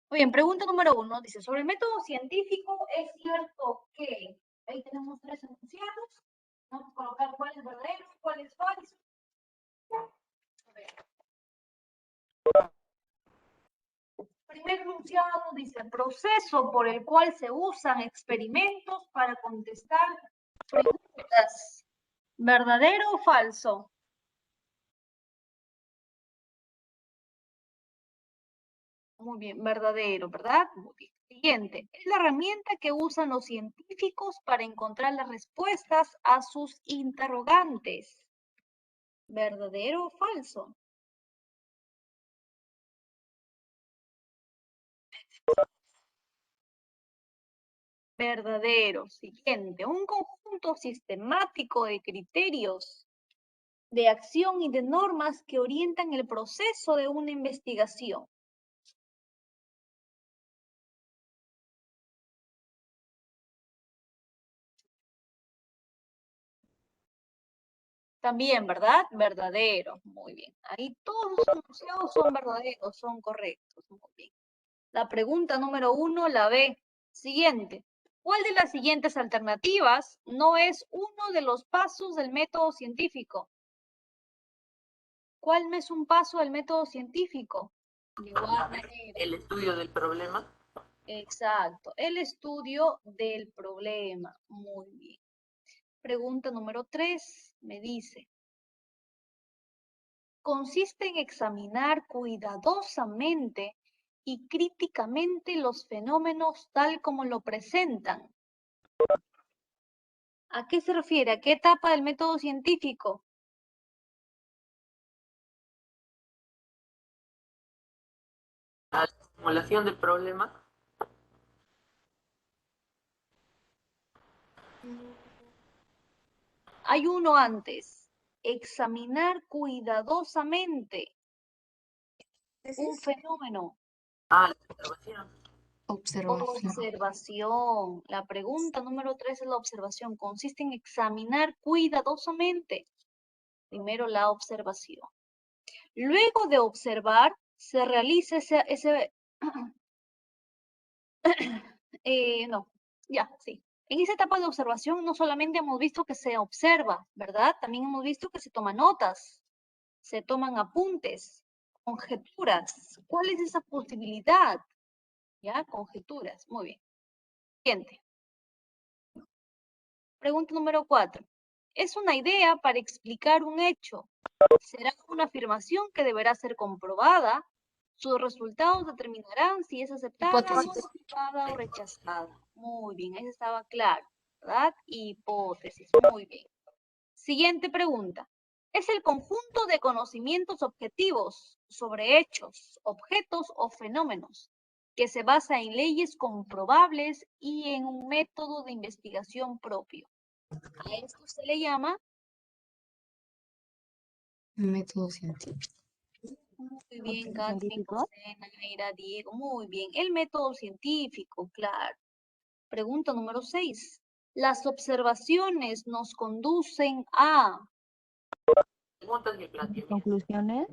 Muy bien, pregunta número 1. Dice, sobre el método científico, ¿es cierto que? Ahí tenemos 3 enunciados. Vamos a colocar cuál es verdadero, cuál es falso. A ver. Primer enunciado dice, proceso por el cual se usan experimentos para contestar preguntas. ¿Verdadero o falso? Muy bien, verdadero, ¿verdad? Muy bien. Siguiente, es la herramienta que usan los científicos para encontrar las respuestas a sus interrogantes. ¿Verdadero o falso? Verdadero. Siguiente, un conjunto sistemático de criterios de acción y de normas que orientan el proceso de una investigación. También, ¿verdad? Verdadero. Muy bien. Ahí todos los enunciados son verdaderos, son correctos. Muy bien. La pregunta número 1, la B. Siguiente. ¿Cuál de las siguientes alternativas no es uno de los pasos del método científico? ¿Cuál no es un paso del método científico? De igual manera. El estudio del problema. Exacto. El estudio del problema. Muy bien. Pregunta número 3. Me dice. Consiste en examinar cuidadosamente y críticamente los fenómenos tal como lo presentan. ¿A qué se refiere? ¿A qué etapa del método científico? La simulación del problema. Hay uno antes. Examinar cuidadosamente un fenómeno. Ah, la observación. Observación. La pregunta número 3 es la observación. Consiste en examinar cuidadosamente. Primero la observación. Luego de observar, se realiza no, ya, sí. En esa etapa de observación no solamente hemos visto que se observa, ¿verdad? También hemos visto que se toman notas, se toman apuntes, conjeturas. ¿Cuál es esa posibilidad? ¿Ya? Conjeturas. Muy bien. Siguiente. Pregunta número 4. Es una idea para explicar un hecho. Será una afirmación que deberá ser comprobada. Sus resultados determinarán si es aceptada, no aceptada o rechazada. Muy bien, ahí estaba claro, ¿verdad? Hipótesis, muy bien. Siguiente pregunta. Es el conjunto de conocimientos objetivos sobre hechos, objetos o fenómenos que se basa en leyes comprobables y en un método de investigación propio. A esto se le llama Método científico. muy bien, Catherine, José, Naira, Diego, muy bien. El método científico, claro. Pregunta número 6. Las observaciones nos conducen a, Preguntas y planteamientos. Conclusiones.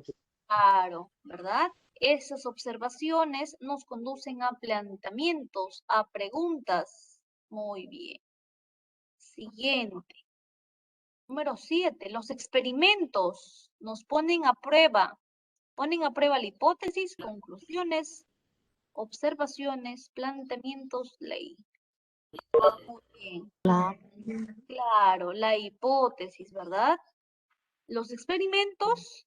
claro, ¿verdad? Esas observaciones nos conducen a planteamientos, a preguntas. Muy bien. Siguiente. Número 7. Los experimentos nos ponen a prueba la hipótesis, conclusiones, observaciones, planteamientos, ley. Muy bien. Claro, la hipótesis, ¿verdad? Los experimentos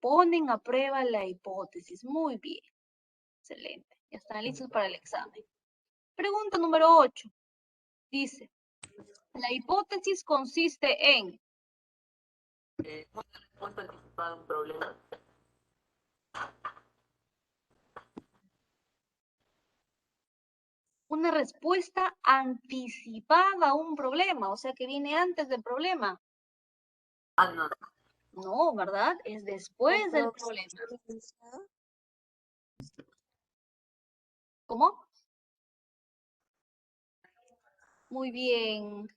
ponen a prueba la hipótesis. Muy bien. Excelente. Ya están listos para el examen. Pregunta número 8. Dice, la hipótesis consiste en Una respuesta anticipada a un problema. una respuesta anticipada a un problema, o sea que viene antes del problema. Ah, no. No, ¿verdad? Es después del problema. ¿Cómo? Muy bien,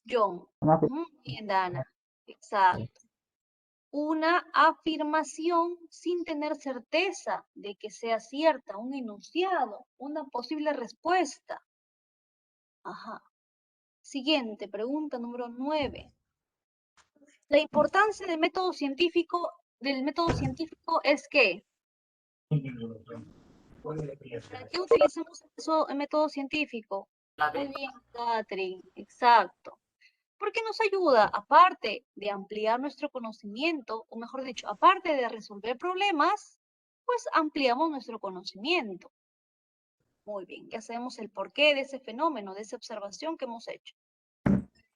John. Muy bien, Dana. Exacto. una afirmación sin tener certeza de que sea cierta, un enunciado, una posible respuesta. Ajá. Siguiente, pregunta número 9. La importancia del método científico es que, ¿para qué utilizamos el método científico? La Muy B. bien, Catherine, exacto. Porque nos ayuda, aparte de ampliar nuestro conocimiento, o mejor dicho, aparte de resolver problemas, pues ampliamos nuestro conocimiento. Muy bien, ya sabemos el porqué de ese fenómeno, de esa observación que hemos hecho.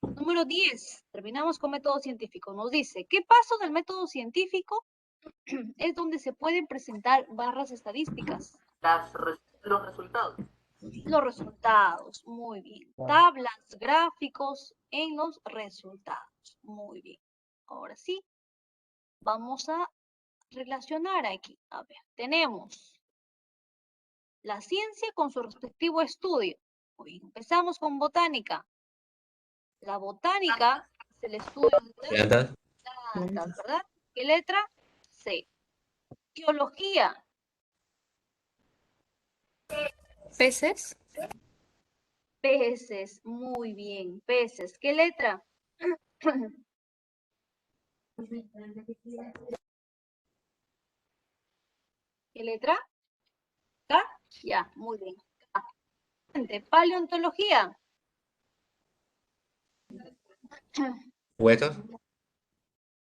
Número 10, terminamos con método científico. Nos dice, ¿qué paso del método científico es donde se pueden presentar barras estadísticas? Los resultados. Los resultados, muy bien. Tablas, gráficos en los resultados, muy bien. Ahora sí, vamos a relacionar aquí. A ver, tenemos la ciencia con su respectivo estudio. Muy bien, empezamos con botánica. La botánica es el estudio de las plantas, ¿verdad? ¿Qué letra? C. Geología. Peces. Peces, muy bien. Peces, ¿qué letra? ¿Qué letra? K. Ya, muy bien. K. Paleontología. Huesos.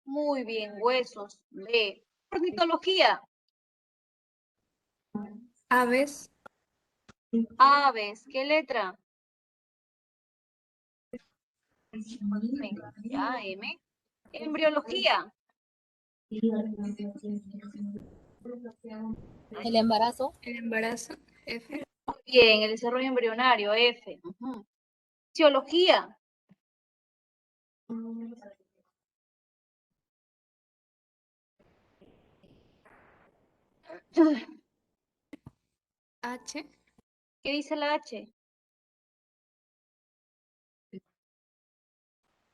Muy bien, huesos. B. Ornitología. Aves. Aves, ¿qué letra? M. Ya, M. Embriología. El embarazo. El embarazo. F. Bien, el desarrollo embrionario, F. Ujú. Fisiología. H. ¿Qué dice la H?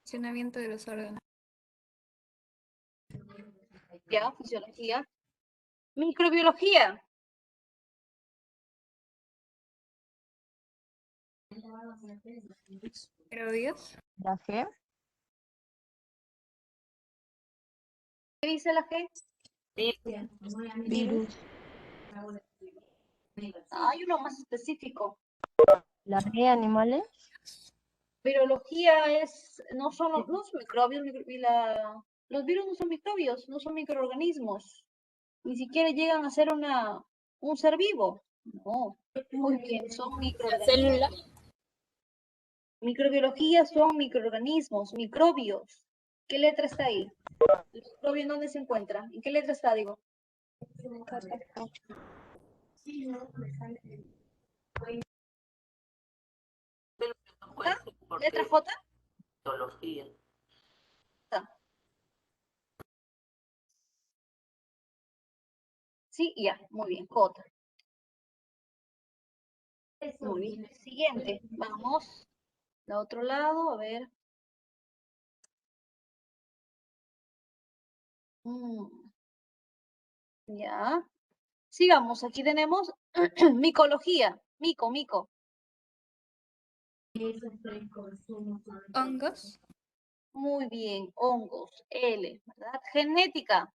Funcionamiento de los órganos. Ya, fisiología. Microbiología. Microbios. ¿La G? ¿Qué dice la G? Virus. Hay uno más específico. ¿La G, animales? Virología es, no son microbios, los virus no son microbios, no son microorganismos. Ni siquiera llegan a ser un ser vivo. No, muy bien, son microorganismos. Microbiología son microorganismos, microbios. ¿Qué letra está ahí? ¿El microbio en dónde se encuentra? ¿En qué letra está, digo? ¿Letra J? Biología. Sí, ya, muy bien, J. Muy bien. Siguiente, vamos. Al otro lado, a ver. Ya. Sigamos, aquí tenemos micología. Mico. Hongos. Muy bien, hongos, L, ¿verdad? Genética.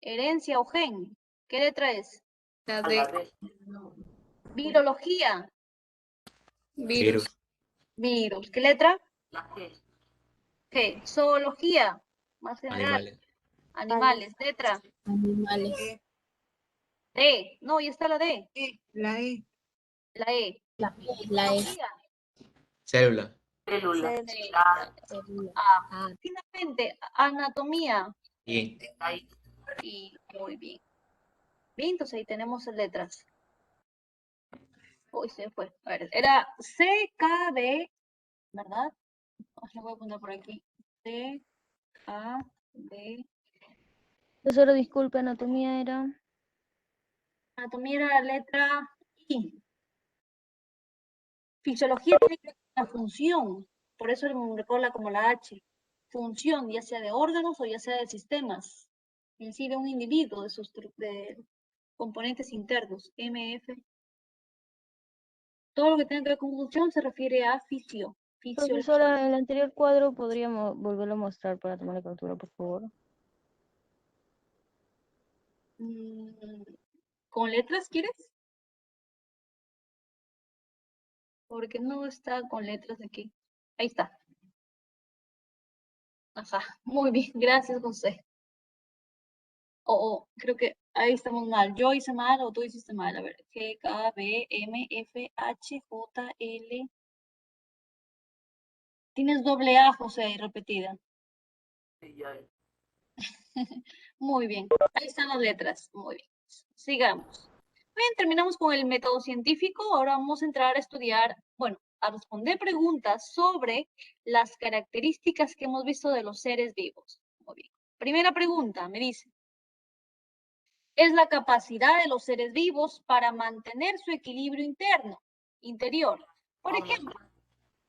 Herencia o gen. ¿Qué letra es? La La D. D. Virología. Virus. Virus. ¿Qué letra? La G. G. Zoología. Más general. Animales. Animales. Letra. Animales. D. No, ya está la D. La E. La E. La E. Zoología. Célula. Célula. Célula. A. Finalmente, anatomía. Y Ahí. Y muy bien. Bien, entonces ahí tenemos las letras. Uy, se fue. A ver, era C, K, D, ¿verdad? Lo voy a poner por aquí. C, A, D. Profesora, disculpe, anatomía era. Anatomía era la letra I. Fisiología tiene que ver con la función. Por eso recuerda como la H. Función, ya sea de órganos o ya sea de sistemas. En sí, de un individuo, de componentes internos. MF. Todo lo que tenga que ver con función se refiere a fisiología. Profesora, en el anterior cuadro podríamos volverlo a mostrar para tomar la captura, por favor. ¿Con letras quieres? Porque no está con letras aquí. Ahí está. Ajá, muy bien, gracias, José. Creo que ahí estamos mal. Yo hice mal o tú hiciste mal. A ver, G, K, B, M, F, H, J, L. Tienes doble A, José, ahí repetida. Sí, ya. Muy bien, ahí están las letras. Muy bien, sigamos. Bien, terminamos con el método científico. Ahora vamos a entrar a estudiar, bueno, a responder preguntas sobre las características que hemos visto de los seres vivos. Muy bien. Primera pregunta, me dice. Es la capacidad de los seres vivos para mantener su equilibrio interior. Por ejemplo,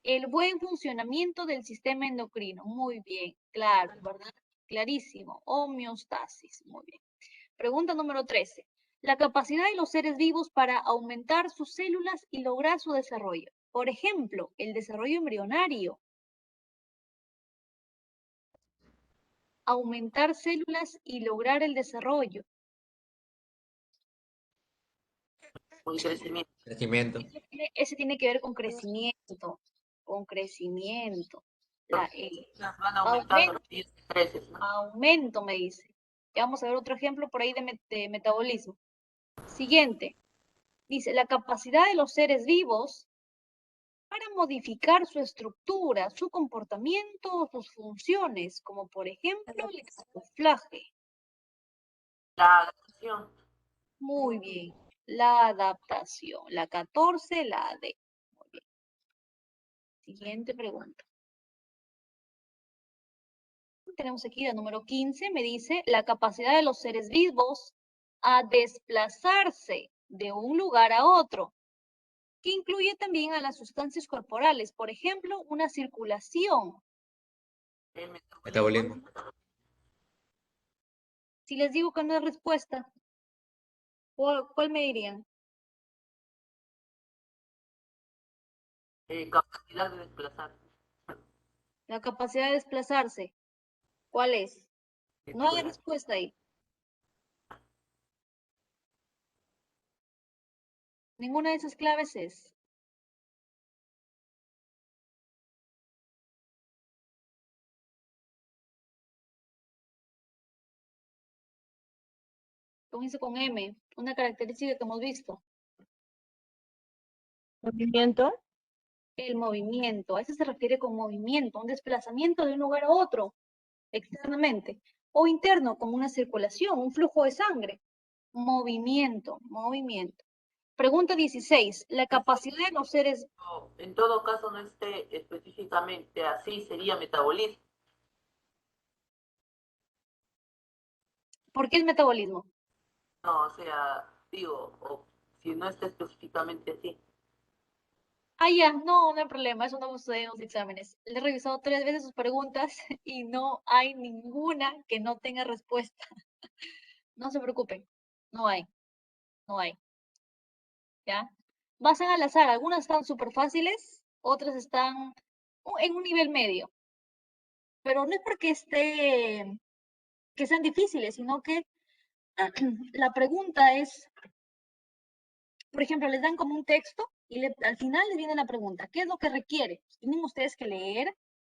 el buen funcionamiento del sistema endocrino. Muy bien, claro, ¿verdad? Clarísimo. Homeostasis. Muy bien. Pregunta número 13. La capacidad de los seres vivos para aumentar sus células y lograr su desarrollo. Por ejemplo, el desarrollo embrionario. Aumentar células y lograr el desarrollo. Con crecimiento. Crecimiento. Ese tiene que ver con crecimiento. Con crecimiento. La E. Van aumentando los días que creces, ¿no? Aumento, me dice. Ya vamos a ver otro ejemplo por ahí de metabolismo. Siguiente. Dice, la capacidad de los seres vivos para modificar su estructura, su comportamiento o sus funciones, como por ejemplo el camuflaje. La adaptación. Muy bien. La adaptación. La 14, la D. Muy bien. Siguiente pregunta. Tenemos aquí la número 15, me dice la capacidad de los seres vivos a desplazarse de un lugar a otro, que incluye también a las sustancias corporales, por ejemplo, una circulación. El Metabolismo. Si les digo que no es respuesta, ¿cuál me dirían? Capacidad de desplazar. La capacidad de desplazarse. ¿Cuál es? No hay respuesta ahí. Ninguna de esas claves es. Comienza con M, una característica que hemos visto. Movimiento. El movimiento, a eso se refiere con movimiento, un desplazamiento de un lugar a otro, externamente, o interno, como una circulación, un flujo de sangre. Movimiento. Pregunta 16. La capacidad de los seres... En todo caso, no esté específicamente así, sería metabolismo. ¿Por qué el metabolismo? No, o sea, digo, o si no está específicamente así. Ya, no hay problema, eso no sucede en los exámenes. Le he revisado 3 veces sus preguntas y no hay ninguna que no tenga respuesta. No se preocupen, no hay. ¿Ya? Basan al azar, algunas están súper fáciles, otras están en un nivel medio. Pero no es porque que sean difíciles, sino que la pregunta es, por ejemplo, les dan como un texto y al final les viene la pregunta, ¿qué es lo que requiere? Tienen ustedes que leer,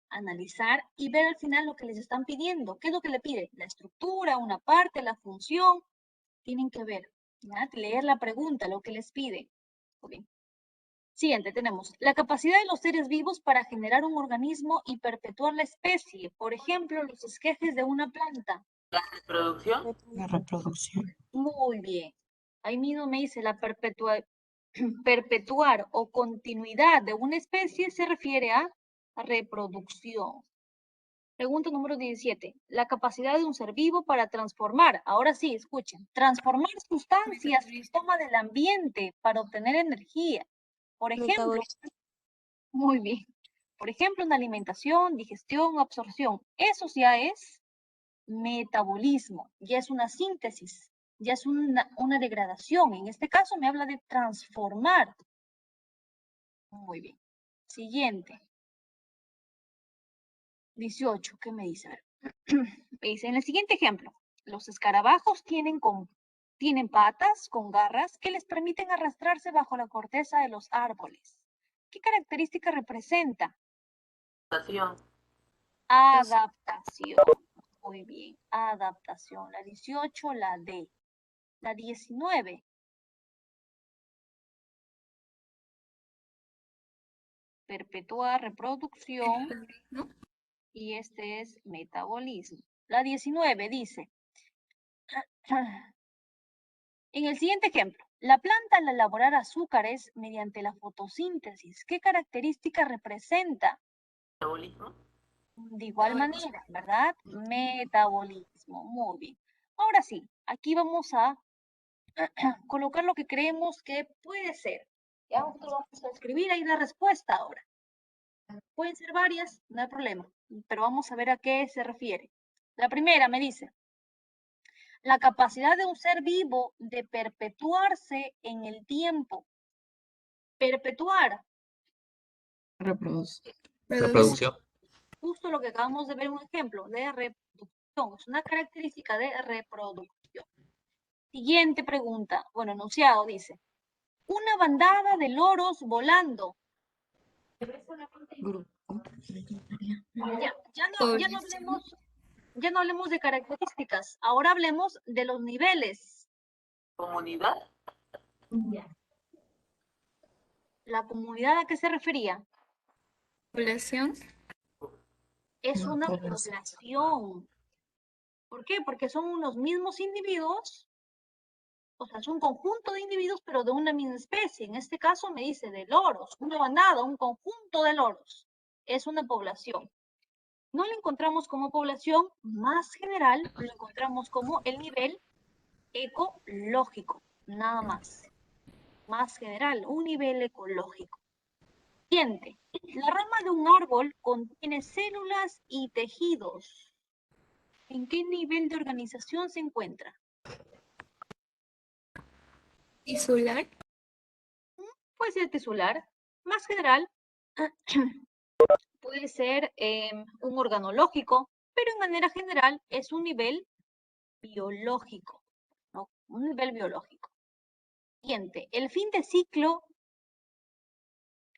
analizar y ver al final lo que les están pidiendo. ¿Qué es lo que le pide? La estructura, una parte, la función. Tienen que ver, ¿ya? Leer la pregunta, lo que les pide. Okay. Siguiente, tenemos la capacidad de los seres vivos para generar un organismo y perpetuar la especie. Por ejemplo, los esquejes de una planta. ¿La reproducción? La reproducción. Muy bien. Ahí mismo me dice la perpetuar o continuidad de una especie se refiere a reproducción. Pregunta número 17. La capacidad de un ser vivo para transformar, ahora sí, escuchen, transformar sustancias que toma del ambiente para obtener energía. Por ejemplo, muy bien. Por ejemplo, en alimentación, digestión, absorción. Eso ya es metabolismo, ya es una síntesis, ya es una degradación. En este caso me habla de transformar. Muy bien. Siguiente. 18, ¿qué me dice? A ver. Me dice, en el siguiente ejemplo, los escarabajos tienen patas con garras que les permiten arrastrarse bajo la corteza de los árboles. ¿Qué característica representa? Adaptación. Adaptación. Muy bien, adaptación. La 18, la D. La 19. Perpetuar reproducción. Y este es metabolismo. La 19 dice, en el siguiente ejemplo, la planta al elaborar azúcares mediante la fotosíntesis, ¿qué característica representa? Metabolismo. De igual manera, ¿verdad? Metabolismo. Muy bien. Ahora sí, aquí vamos a colocar lo que creemos que puede ser. Ya nosotros vamos a escribir ahí la respuesta ahora. Pueden ser varias, no hay problema, pero vamos a ver a qué se refiere. La primera me dice, la capacidad de un ser vivo de perpetuarse en el tiempo. Perpetuar, Reproducción. justo lo que acabamos de ver un ejemplo de reproducción, es una característica de reproducción. Siguiente pregunta, bueno, enunciado dice, una bandada de loros volando. Ya no hablemos de características, ahora hablemos de los niveles. Comunidad. ¿La comunidad a qué se refería? Población. Es una población. ¿Por qué? Porque son unos mismos individuos, o sea, es un conjunto de individuos, pero de una misma especie. En este caso me dice de loros, una bandada, un conjunto de loros. Es una población. No lo encontramos como población más general, lo encontramos como el nivel ecológico, nada más. Más general, un nivel ecológico. Siguiente, la rama de un árbol contiene células y tejidos. ¿En qué nivel de organización se encuentra? Tisular. Puede ser tisular, más general, puede ser un organológico, pero en manera general es un nivel biológico, ¿no? Un nivel biológico. Siguiente, el fin de ciclo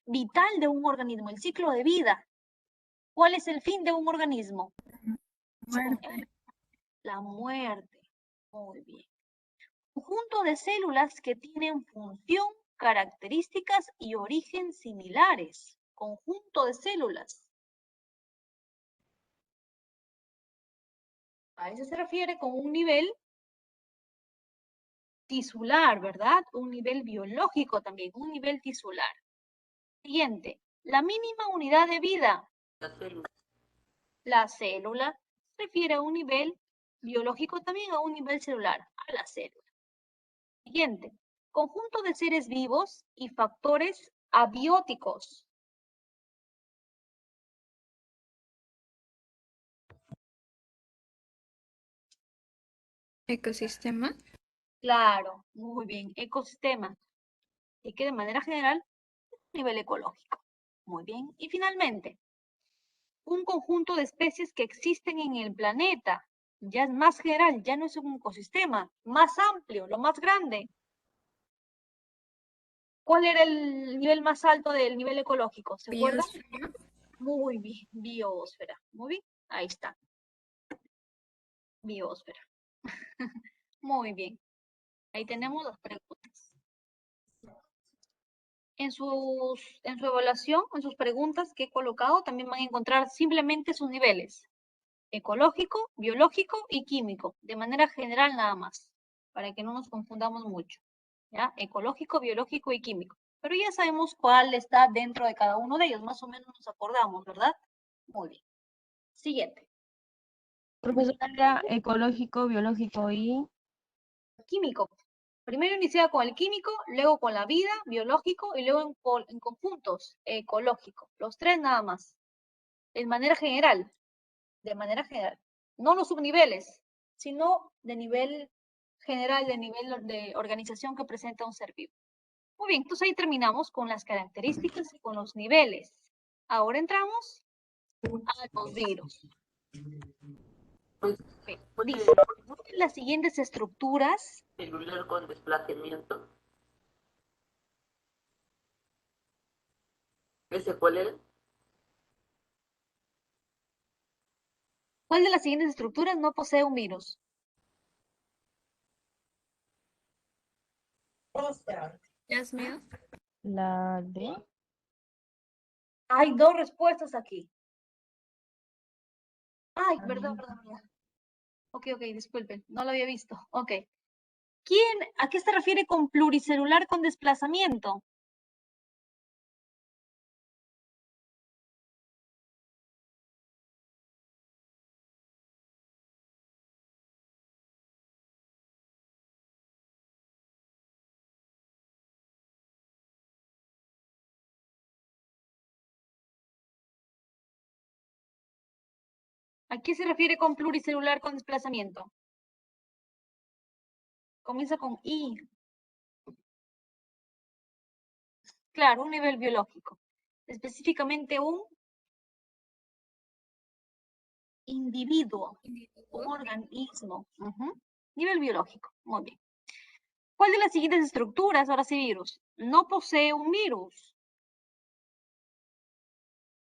vital de un organismo, el ciclo de vida. ¿Cuál es el fin de un organismo? Muerte. La muerte. Muy bien. Conjunto de células que tienen función, características y origen similares. Conjunto de células. A eso se refiere con un nivel tisular, ¿verdad? Un nivel biológico también, un nivel tisular. Siguiente, la mínima unidad de vida. La célula. La célula se refiere a un nivel biológico también, a un nivel celular, a la célula. Siguiente, conjunto de seres vivos y factores abióticos. Ecosistema. Claro, muy bien, ecosistema. Y que de manera general, nivel ecológico. Muy bien. Y finalmente, un conjunto de especies que existen en el planeta. Ya es más general, ya no es un ecosistema, más amplio, lo más grande. ¿Cuál era el nivel más alto del nivel ecológico? ¿Se acuerdan? Biosfera. Muy bien, biosfera. Muy bien, ahí está. Biosfera. Muy bien. Ahí tenemos las preguntas. En su evaluación, en sus preguntas que he colocado, también van a encontrar simplemente sus niveles. Ecológico, biológico y químico, de manera general nada más, para que no nos confundamos mucho. ¿Ya? Ecológico, biológico y químico. Pero ya sabemos cuál está dentro de cada uno de ellos, más o menos nos acordamos, ¿verdad? Muy bien. Siguiente. Profesora, era ecológico, biológico y... Químico. Primero iniciaba con el químico, luego con la vida, biológico, y luego en conjuntos, ecológico. Los tres nada más. De manera general. No los subniveles, sino de nivel general, de nivel de organización que presenta un ser vivo. Muy bien, entonces ahí terminamos con las características y con los niveles. Ahora entramos a los virus. Pues Bien, puede dice, las siguientes estructuras celular con desplazamiento. ¿Ese cuál era? ¿cuál de las siguientes estructuras no posee un virus? Dios mío. La D. Hay dos respuestas aquí. Ay, verdad. Ok, disculpen, no lo había visto. Ok. ¿A qué se refiere con pluricelular con desplazamiento? ¿A qué se refiere con pluricelular con desplazamiento? Comienza con I. Claro, un nivel biológico. Específicamente un individuo, un organismo. Nivel biológico. Muy bien. ¿Cuál de las siguientes estructuras, ahora sí virus, no posee un virus?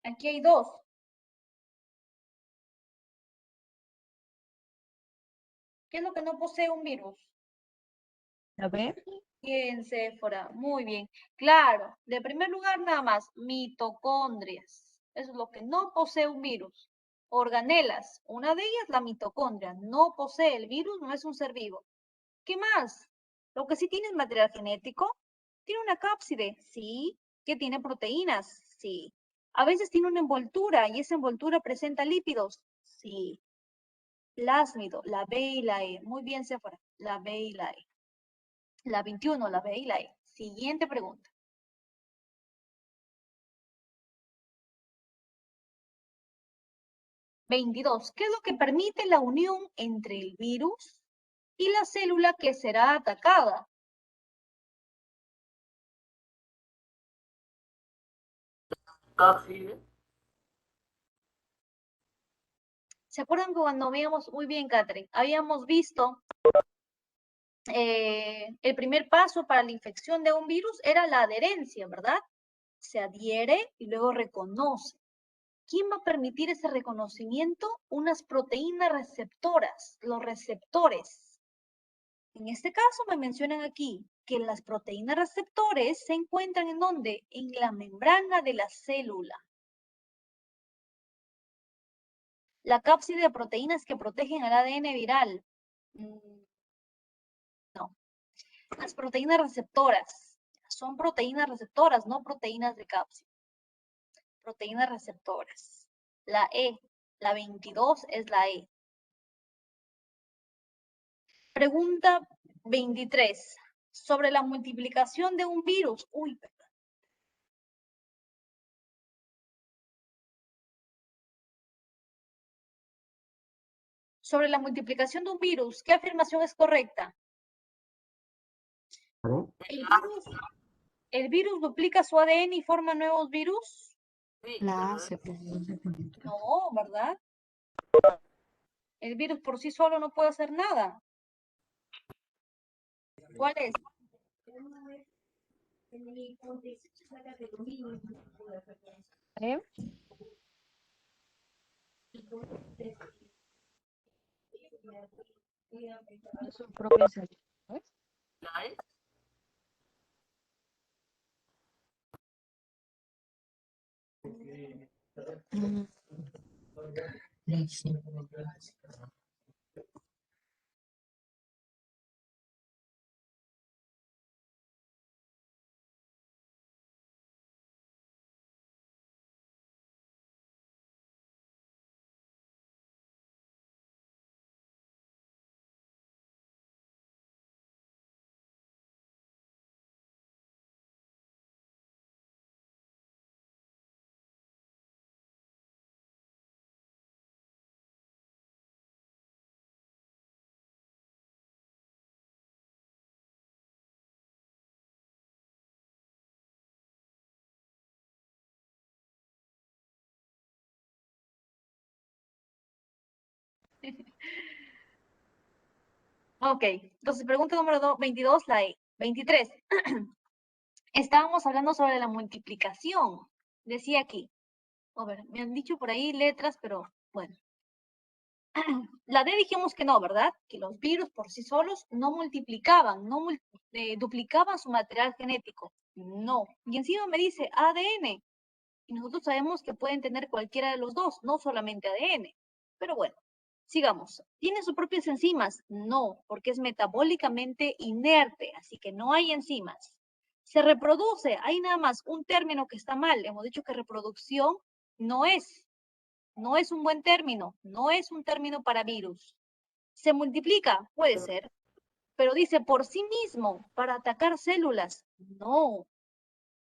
Aquí hay dos. ¿Qué es lo que no posee un virus? La B. Bien, Séfora, muy bien. Claro, de primer lugar nada más, mitocondrias. Eso es lo que no posee un virus. Organelas, una de ellas la mitocondria, no posee el virus, no es un ser vivo. ¿Qué más? Lo que sí tiene es material genético. Tiene una cápside, sí. ¿Que tiene proteínas? Sí. A veces tiene una envoltura y esa envoltura presenta lípidos. Sí. Plásmido, la B y la E. Muy bien, Séfora, la B y la E. La 21, la B y la E. Siguiente pregunta. ¿22? ¿Qué es lo que permite la unión entre el virus y la célula que será atacada? Cápside. ¿Se acuerdan cuando habíamos, muy bien, Catherine, habíamos visto el primer paso para la infección de un virus era la adherencia, ¿verdad? Se adhiere y luego reconoce. ¿Quién va a permitir ese reconocimiento? Unas proteínas receptoras, los receptores. En este caso me mencionan aquí que las proteínas receptores se encuentran ¿en dónde? En la membrana de la célula. La cápside de proteínas que protegen al ADN viral. No. Las proteínas receptoras. Son proteínas receptoras, no proteínas de cápside. Proteínas receptoras. La E, la 22 es la E. Pregunta 23. Sobre la multiplicación de un virus. Uy, perdón. Sobre la multiplicación de un virus, ¿qué afirmación es correcta? ¿El virus duplica su ADN y forma nuevos virus? Sí, La A pero se produce. No, ¿verdad? El virus por sí solo no puede hacer nada. ¿Cuál es? E. Su propia célula. ¿Ves? la E. Mm. Ok, entonces pregunta número 22, la E. 23. Estábamos hablando sobre la multiplicación. Decía aquí. A ver, me han dicho por ahí letras, pero bueno. La D dijimos que no, ¿verdad? Que los virus por sí solos no multiplicaban, no duplicaban su material genético. No. Y encima me dice ADN. Y nosotros sabemos que pueden tener cualquiera de los dos, no solamente ADN. Pero bueno, sigamos. ¿Tiene sus propias enzimas? No, porque es metabólicamente inerte, así que no hay enzimas. ¿Se reproduce? Hay nada más un término que está mal. Hemos dicho que reproducción no es un buen término, no es un término para virus. ¿Se multiplica? Puede ser, pero dice por sí mismo, para atacar células. No,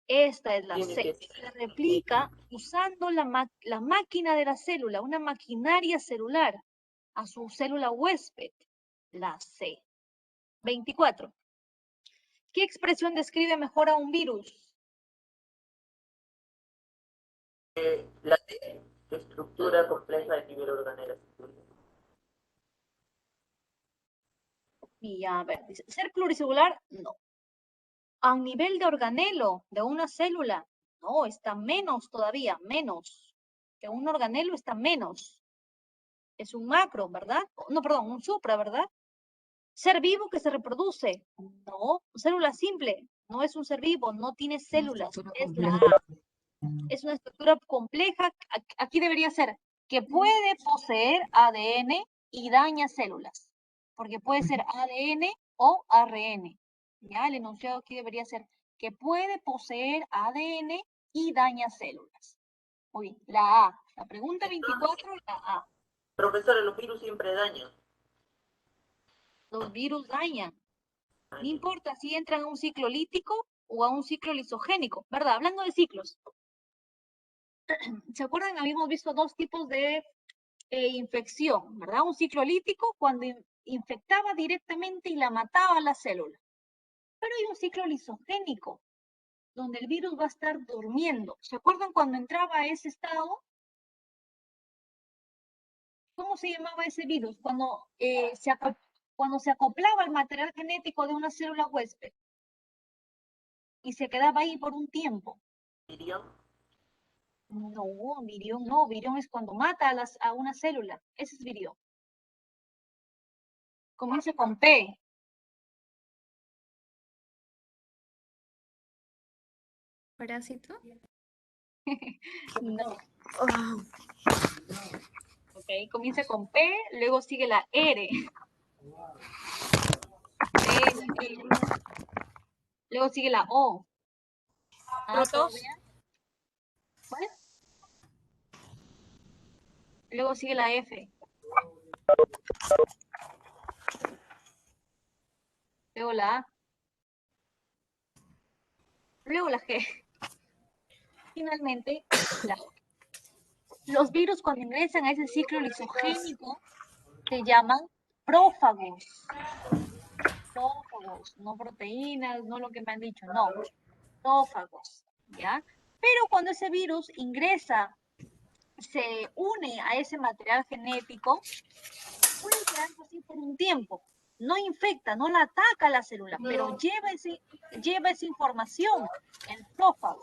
esta es la Tiene C. que Se replica usando la máquina de la célula, una maquinaria celular, a su célula huésped, la C. 24. ¿Qué expresión describe mejor a un virus? la estructura compleja de nivel organela. Y a ver, dice, ¿ser pluricelular? No. A nivel de organelo de una célula, no, está menos todavía, menos. Que un organelo está menos. Es un macro, ¿verdad? No, perdón, un supra, ¿verdad? Ser vivo que se reproduce. No, célula simple. No es un ser vivo, no tiene células. Es la A. Es una estructura compleja. Aquí debería ser que puede poseer ADN y daña células. Porque puede ser ADN o ARN. Ya, el enunciado aquí debería ser que puede poseer ADN y daña células. Muy bien, la A. La pregunta 24, la A. Profesor, los virus siempre dañan. Los virus dañan. No importa si entran a un ciclo lítico o a un ciclo lisogénico, ¿verdad? Hablando de ciclos. ¿Se acuerdan? Habíamos visto dos tipos de infección, ¿verdad? Un ciclo lítico cuando infectaba directamente y la mataba a la célula. Pero hay un ciclo lisogénico, donde el virus va a estar durmiendo. ¿Se acuerdan cuando entraba a ese estado? ¿Cómo se llamaba ese virus? Cuando se acoplaba al material genético de una célula huésped y se quedaba ahí por un tiempo. ¿Virión? No, virión no. Virión es cuando mata a una célula. Ese es virión. Comienza con P. ¿Parásito? No. Ok, comienza con P, luego sigue la R. Luego sigue la O. ¿Protos? ¿Cuál? Luego sigue la F. Luego la A. Luego la G. Finalmente, la O. Los virus cuando ingresan a ese ciclo lisogénico se llaman prófagos. Prófagos, no proteínas, no lo que me han dicho, no. Prófagos, ¿ya? Pero cuando ese virus ingresa, se une a ese material genético, puede quedarse así por un tiempo. No infecta, no la ataca a la célula, pero lleva esa información, el prófago.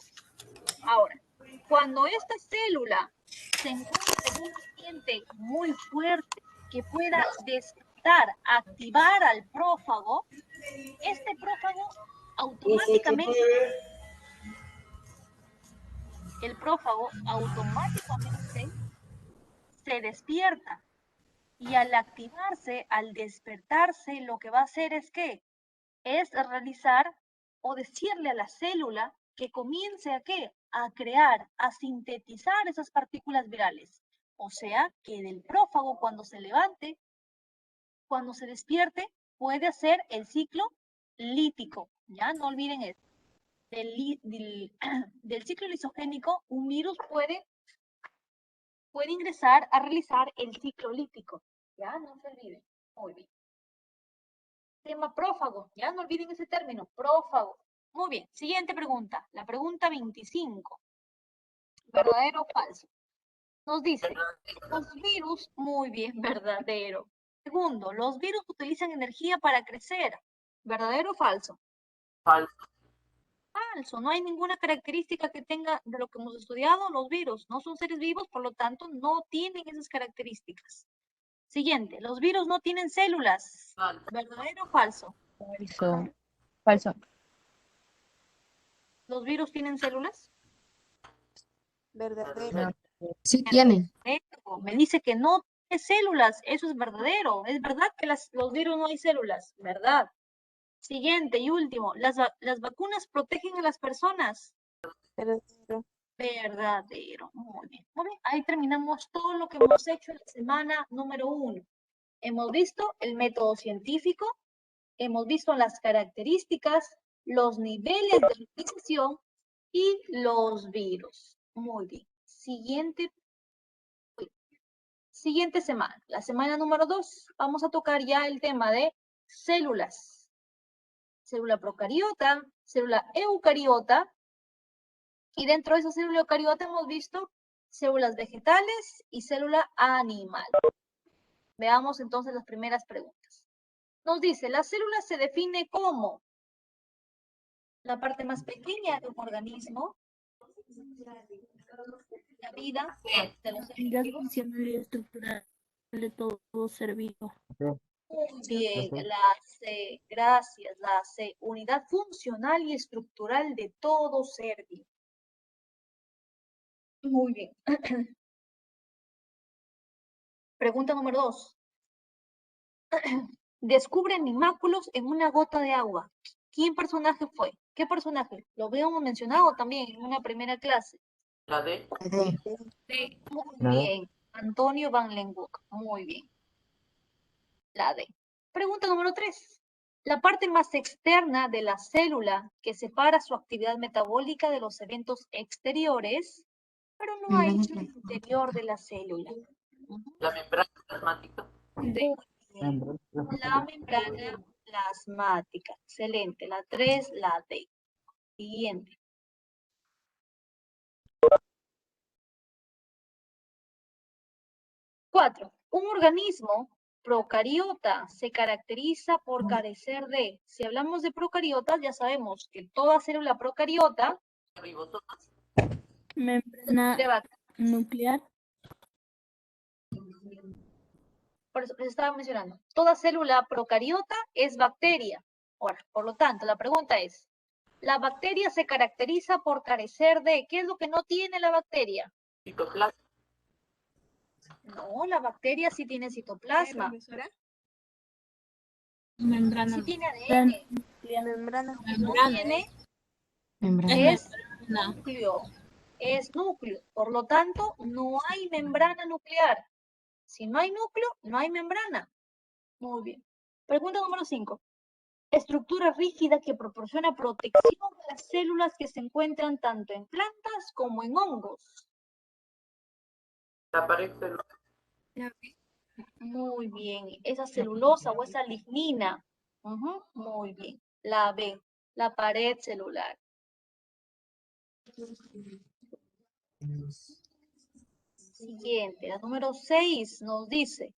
Ahora, cuando esta célula se encuentra en un ambiente muy fuerte que pueda despertar, activar al prófago, este prófago automáticamente, se despierta. Y al activarse, al despertarse, lo que va a hacer es que es realizar o decirle a la célula que comience a qué? A crear, a sintetizar esas partículas virales. O sea, que del prófago cuando se levante, cuando se despierte, puede hacer el ciclo lítico. Ya, no olviden eso. Del ciclo lisogénico, un virus puede ingresar a realizar el ciclo lítico. Ya, no se olviden. Muy bien. Se llama prófago, ya no olviden ese término, prófago. Muy bien, siguiente pregunta, la pregunta 25. ¿Verdadero o falso? Nos dice, los virus, muy bien, verdadero. Segundo, los virus utilizan energía para crecer. ¿Verdadero o falso? Falso. Falso. No hay ninguna característica que tenga de lo que hemos estudiado los virus. No son seres vivos, por lo tanto, no tienen esas características. Siguiente, los virus no tienen células. Falso. ¿Verdadero o falso? Falso. Falso. ¿Los virus tienen células? Verdadero. Sí tienen. Me dice que no tiene células. Eso es verdadero. Es verdad que los virus no hay células. ¿Verdad? Siguiente y último, las vacunas protegen a las personas. Verdadero. Verdadero. Muy bien. Muy bien. Ahí terminamos todo lo que hemos hecho en la semana número 1. Hemos visto el método científico, hemos visto las características, los niveles de utilización y los virus. Muy bien. Siguiente semana, la semana número 2, vamos a tocar ya el tema de células. Célula procariota, célula eucariota, y dentro de esa célula eucariota hemos visto células vegetales y célula animal. Veamos entonces las primeras preguntas. Nos dice, la célula se define como la parte más pequeña de un organismo, la vida de los seres Unidad vivos. funcional y estructural de todo ser vivo. Muy bien, la C, gracias, la C, unidad funcional y estructural de todo ser vivo. Muy bien. Pregunta número 2. Descubre animáculos en una gota de agua. ¿Quién personaje fue? ¿Qué personaje? Lo habíamos mencionado también en una primera clase. La D. Muy bien. Antonio Van Leeuwenhoek. Muy bien. La D. Pregunta número 3. La parte más externa de la célula que separa su actividad metabólica de los eventos exteriores, pero no hay en el interior de la célula. La membrana plasmática. Muy bien. La membrana plasmática. Excelente. La 3, la D. Siguiente. 4. Un organismo procariota se caracteriza por carecer de, si hablamos de procariotas, ya sabemos que toda célula procariota Ribosomas. Membrana de nuclear. por eso les estaba mencionando, toda célula procariota es bacteria. Ahora, por lo tanto, la pregunta es, ¿la bacteria se caracteriza por carecer de, qué es lo que no tiene la bacteria? Citoplasma. No, la bacteria sí tiene citoplasma. Membrana Sí tiene ADN. nuclear. Membrana. No tiene Membrana. es núcleo. Es núcleo. Por lo tanto, no hay membrana nuclear. Si no hay núcleo, no hay membrana. Muy bien. Pregunta número 5. Estructura rígida que proporciona protección a las células que se encuentran tanto en plantas como en hongos. La pared celular. Muy bien. Esa celulosa o esa lignina. Muy bien. La B. La pared celular. Siguiente. La número 6 nos dice.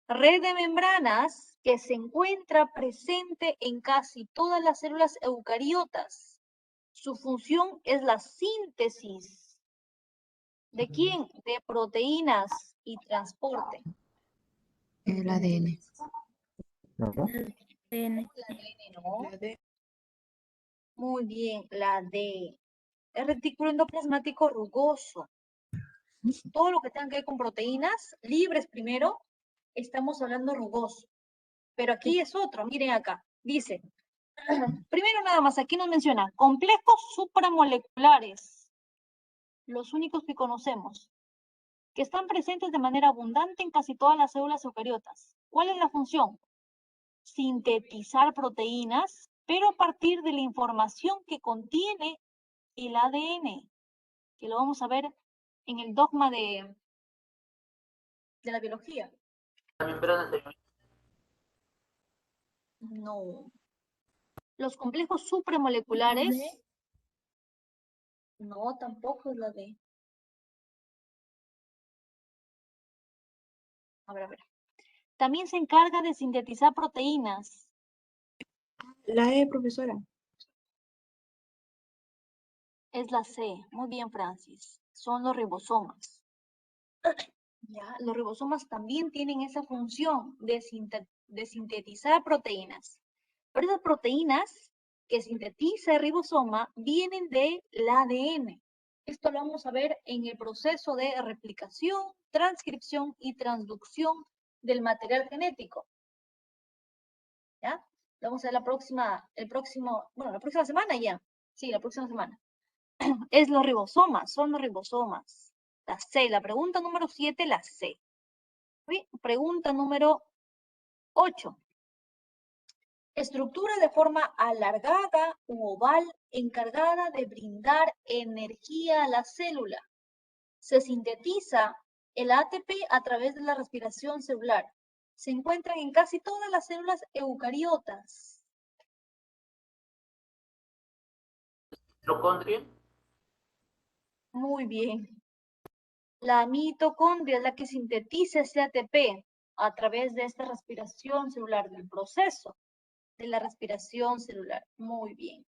Red de membranas que se encuentra presente en casi todas las células eucariotas. Su función es la síntesis. ¿De quién? De proteínas y transporte. El ADN. ADN. La D, ¿no? La D. Muy bien, la D. El retículo endoplasmático rugoso. Todo lo que tenga que ver con proteínas libres primero, estamos hablando rugoso. Pero aquí es otro, miren acá. Dice, primero nada más, aquí nos menciona complejos supramoleculares, los únicos que conocemos, que están presentes de manera abundante en casi todas las células eucariotas. ¿Cuál es la función? Sintetizar proteínas, pero a partir de la información que contiene el ADN, que lo vamos a ver en el dogma de la biología. La membrana celular. No. Los complejos supramoleculares. No, tampoco es la D. A ver. También se encarga de sintetizar proteínas. La E, profesora. Es la C. Muy bien, Francis. Son los ribosomas. Ya, los ribosomas también tienen esa función de sintetizar proteínas. Pero esas proteínas que sintetiza el ribosoma vienen del ADN. Esto lo vamos a ver en el proceso de replicación, transcripción y transducción del material genético. ¿Ya? Lo vamos a ver la próxima semana ya. Sí, la próxima semana. Es los ribosomas, son los ribosomas. La C, la pregunta número 7, la C. Bien, pregunta número 8. Estructura de forma alargada u oval encargada de brindar energía a la célula. Se sintetiza el ATP a través de la respiración celular. Se encuentran en casi todas las células eucariotas. Mitocondria. Muy bien. La mitocondria es la que sintetiza ese ATP a través de esta respiración celular, del proceso de la respiración celular. Muy bien.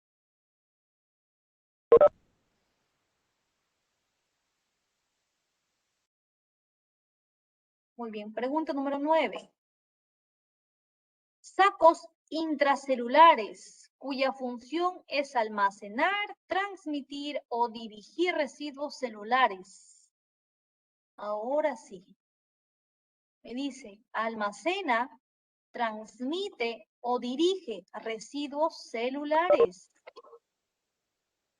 Muy bien. Pregunta número 9. Sacos intracelulares, cuya función es almacenar, transmitir o dirigir residuos celulares. Ahora sí. Me dice, almacena, transmite o dirige residuos celulares.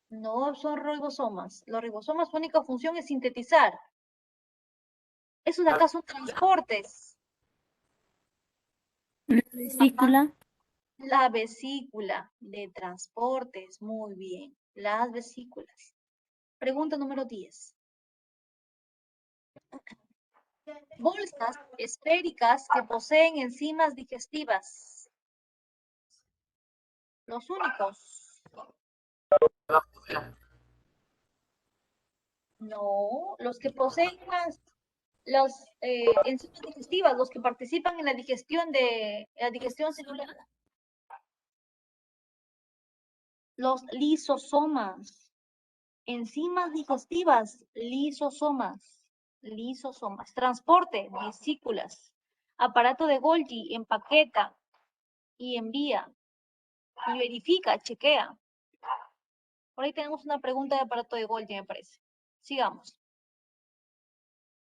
No son ribosomas. Los ribosomas, su única función es sintetizar. ¿Esos de acá son transportes? La vesícula. La vesícula de transportes. Muy bien. Las vesículas. Pregunta número 10. Bolsas esféricas que poseen enzimas digestivas. Los únicos. No, los que poseen las enzimas digestivas, los que participan en la digestión celular. Los lisosomas. Enzimas digestivas, lisosomas. Lisosomas. Transporte, vesículas. Aparato de Golgi, empaqueta y envía. Y verifica, chequea. Por ahí tenemos una pregunta de aparato de Golgi, me parece. Sigamos.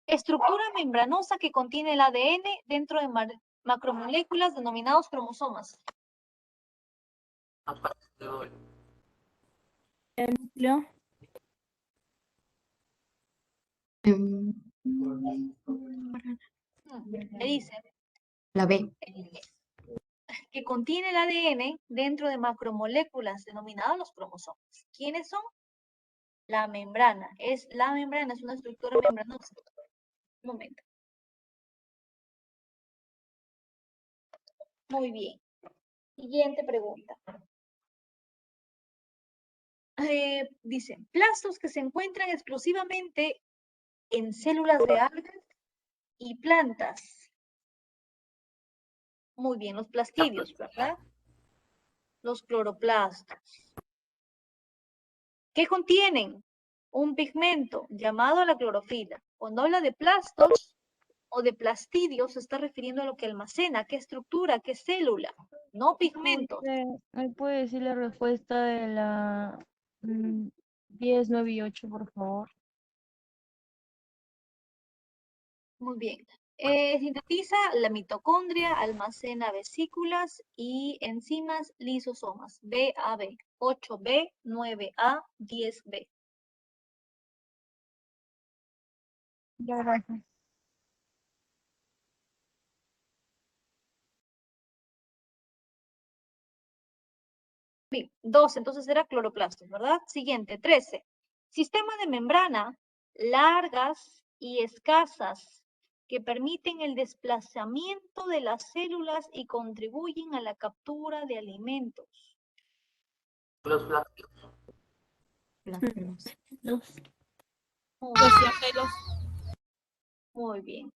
Estructura membranosa que contiene el ADN dentro de macromoléculas denominados cromosomas. El núcleo. Me dice La B. que contiene el ADN dentro de macromoléculas denominadas los cromosomas. ¿Quiénes son? La membrana. Es una estructura membranosa. Un momento. Muy bien. Siguiente pregunta. Dice, plastos que se encuentran exclusivamente en células de algas y plantas. Muy bien, los plastidios, ¿verdad? Los cloroplastos. ¿Qué contienen? Un pigmento llamado la clorofila. Cuando habla de plastos o de plastidios, se está refiriendo a lo que almacena, qué estructura, qué célula, no pigmentos. ¿Me puede decir la respuesta de la 10, 9 y 8, por favor? Muy bien. Sintetiza la mitocondria, almacena vesículas y enzimas lisosomas. B, A, B. 8B, 9A, 10B. Ya, gracias. Bien, 12, entonces era cloroplastos, ¿verdad? Siguiente, 13. Sistema de membrana largas y escasas que permiten el desplazamiento de las células y contribuyen a la captura de alimentos. Los flagelos. Los Muy bien. Muy bien.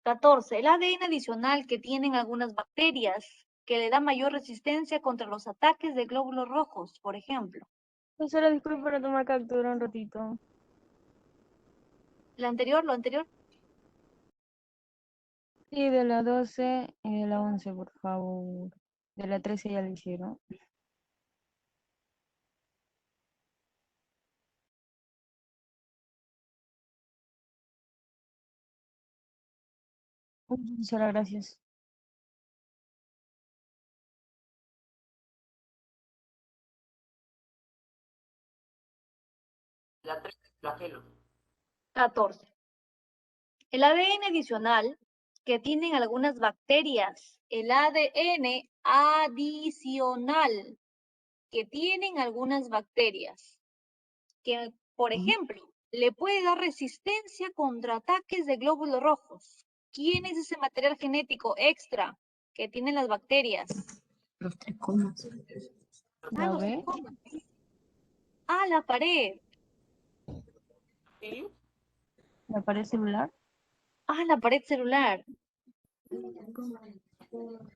14. El ADN adicional que tienen algunas bacterias que le da mayor resistencia contra los ataques de glóbulos rojos, por ejemplo. Profesora, disculpe para tomar captura un ratito. Lo anterior. Sí, de la 12 y de la 11, por favor. De la 13 ya lo hicieron. Profesora, gracias. La 3 es flagelo. 14. El ADN adicional que tienen algunas bacterias. El ADN adicional que tienen algunas bacterias. Que, por ejemplo, le puede dar resistencia contra ataques de glóbulos rojos. ¿Quién es ese material genético extra que tienen las bacterias? Los tricomas. ¿La los ve? tricomas. La pared. ¿Sí? ¿La pared celular? La pared celular.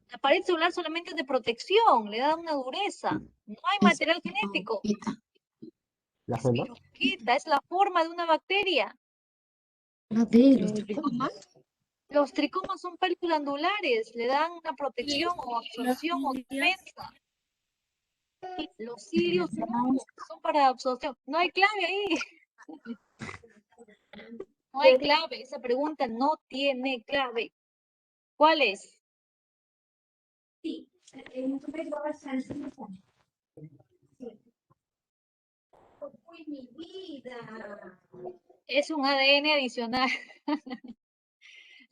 La pared celular solamente es de protección, le da una dureza. No hay material genético. Espiroqueta es la forma de una bacteria. La de los tricomas. Los tricomas son pelos glandulares, le dan una protección o absorción o defensa. Los cilios no, son para absorción. No hay clave ahí. No hay clave. Esa pregunta no tiene clave. ¿Cuál es? Es un ADN adicional.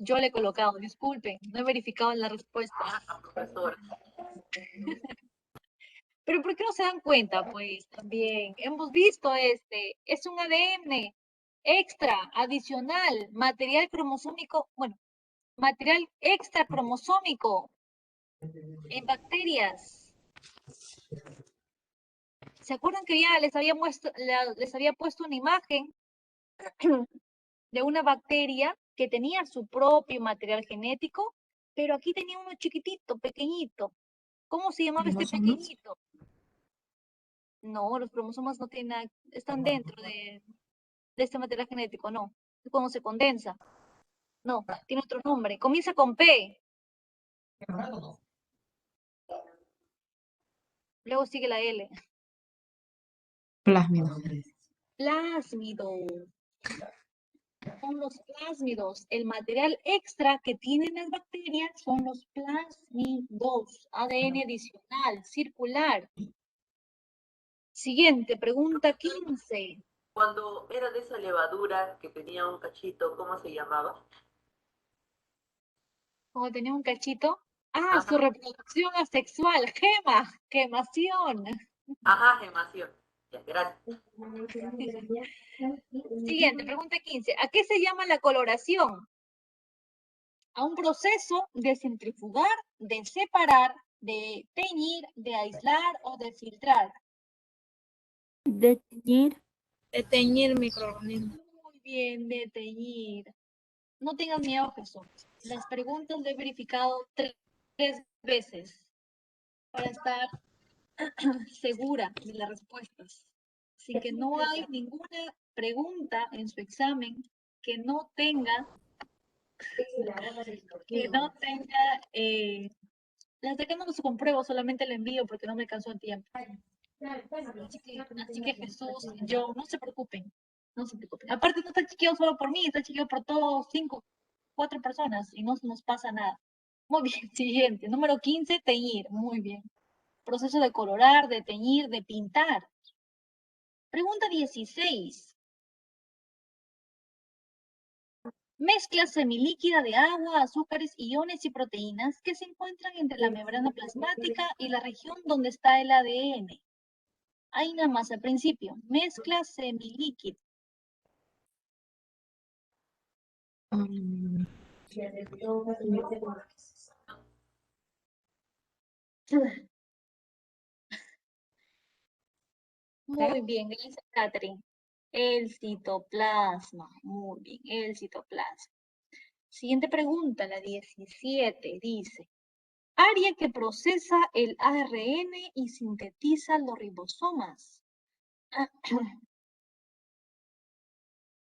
Yo le he colocado, disculpen, no he verificado la respuesta. Profesora. Pero ¿por qué no se dan cuenta? Pues también hemos visto es un ADN extra, adicional, material cromosómico, bueno, material extra cromosómico en bacterias. ¿Se acuerdan que ya les había puesto una imagen de una bacteria que tenía su propio material genético, pero aquí tenía uno chiquitito, pequeñito? ¿Cómo se llamaba este pequeñito? No, los cromosomas no tienen nada, están dentro de este material genético, no. Es cuando se condensa. No, tiene otro nombre. Comienza con P. Luego sigue la L. Plásmido. Plásmido. Son los plásmidos. El material extra que tienen las bacterias son los plásmidos. ADN adicional, circular. Siguiente, pregunta 15. Cuando era de esa levadura que tenía un cachito, ¿cómo se llamaba? Como tenía un cachito. Ajá. Su reproducción asexual. Quemación. Ajá, gemación. Ya, gracias. Siguiente, pregunta 15. ¿A qué se llama la coloración? A un proceso de centrifugar, de separar, de teñir, de aislar o de filtrar. De teñir. De teñir microorganismos. Muy bien, de teñir. No tengas miedo, Jesús. Las preguntas le he verificado tres veces para estar segura de las respuestas. Así que no hay ninguna pregunta en su examen que no tenga, las de acá no los compruebo, solamente le envío porque no me alcanzó el tiempo. Así que Jesús, yo, no se preocupen, no se preocupen. Aparte no está chequeado solo por mí, está chequeado por todos 4 personas y no nos pasa nada. Muy bien, siguiente. Número 15, teñir. Muy bien. Proceso de colorar, de teñir, de pintar. Pregunta 16. Mezcla semilíquida de agua, azúcares, iones y proteínas que se encuentran entre la membrana plasmática y la región donde está el ADN. Ahí nada más al principio. Mezcla semilíquida. Muy bien, gracias, Catherine. El citoplasma. Muy bien, el citoplasma. Siguiente pregunta, la 17, dice. Área que procesa el ARN y sintetiza los ribosomas.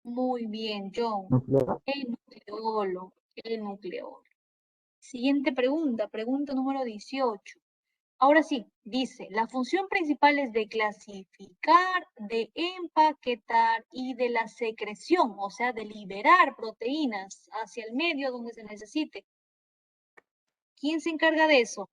Muy bien, John. El nucleolo, el nucleolo. Siguiente pregunta, pregunta número 18. Ahora sí, dice, la función principal es de clasificar, de empaquetar y de la secreción, o sea, de liberar proteínas hacia el medio donde se necesite. ¿Quién se encarga de eso?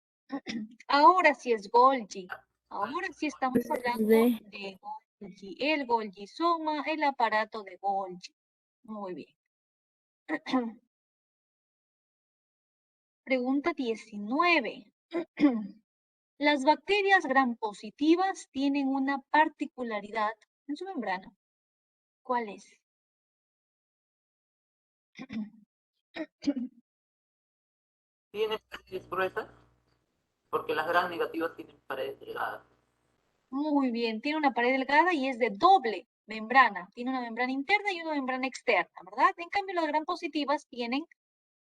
Ahora sí es Golgi. Ahora sí estamos hablando de Golgi. El Golgisoma, el aparato de Golgi. Muy bien. Pregunta 19. Las bacterias gram positivas tienen una particularidad en su membrana. ¿Cuál es? ¿Tiene paredes gruesas? Porque las gram negativas tienen paredes delgadas. Muy bien, tiene una pared delgada y es de doble membrana. Tiene una membrana interna y una membrana externa, ¿verdad? En cambio, las gram positivas tienen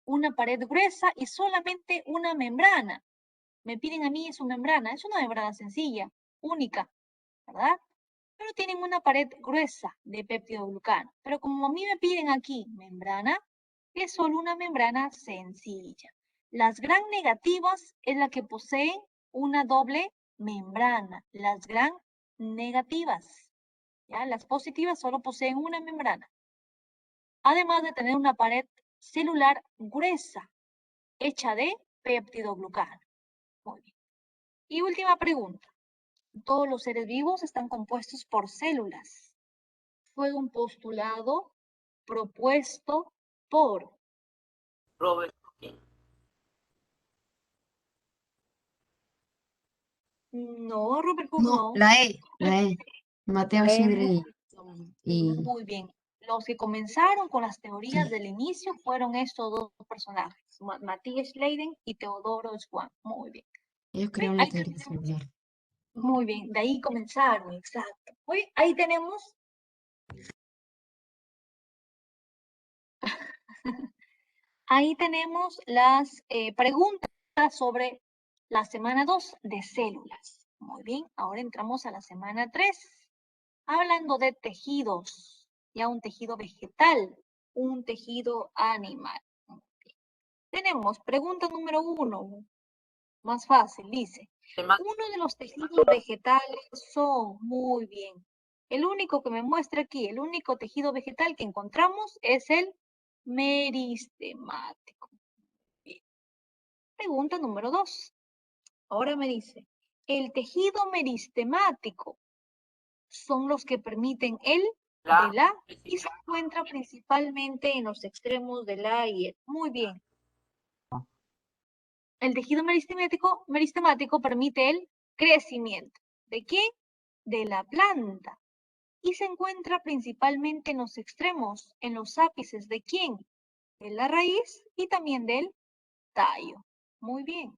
una pared gruesa y solamente una membrana. Me piden a mí su membrana. Es una membrana sencilla, única, ¿verdad? Pero tienen una pared gruesa de peptidoglucano. Pero como a mí me piden aquí membrana, es solo una membrana sencilla. Las gram negativas es la que poseen una doble membrana. Las gram negativas. ¿Ya? Las positivas solo poseen una membrana. Además de tener una pared celular gruesa, hecha de peptidoglucano. Muy bien. Y última pregunta. Todos los seres vivos están compuestos por células. Fue un postulado propuesto por Robert Hooke. no, Robert Hooke No, no. la E. Mateo Sidre y Muy bien. Los que comenzaron con las teorías del inicio fueron estos dos personajes, Matthias Schleiden y Teodoro Schwann. Muy bien. ellos crearon la teoría celular. Muy bien, de ahí comenzaron, exacto. Ahí tenemos ahí tenemos las preguntas sobre la semana 2 de células. Muy bien, ahora entramos a la semana 3, hablando de tejidos, ya un tejido vegetal, un tejido animal. Tenemos pregunta número 1, más fácil, dice, uno de los tejidos vegetales son, muy bien, el único que me muestra aquí, el único tejido vegetal que encontramos es el meristemático. Bien. Pregunta número 2. Ahora me dice, el tejido meristemático son los que permiten el de la y se encuentra principalmente en los extremos de la y el. Muy bien. El tejido meristemático permite el crecimiento. ¿De quién? De la planta. Y se encuentra principalmente en los extremos, en los ápices. ¿De quién? De la raíz y también del tallo. Muy bien.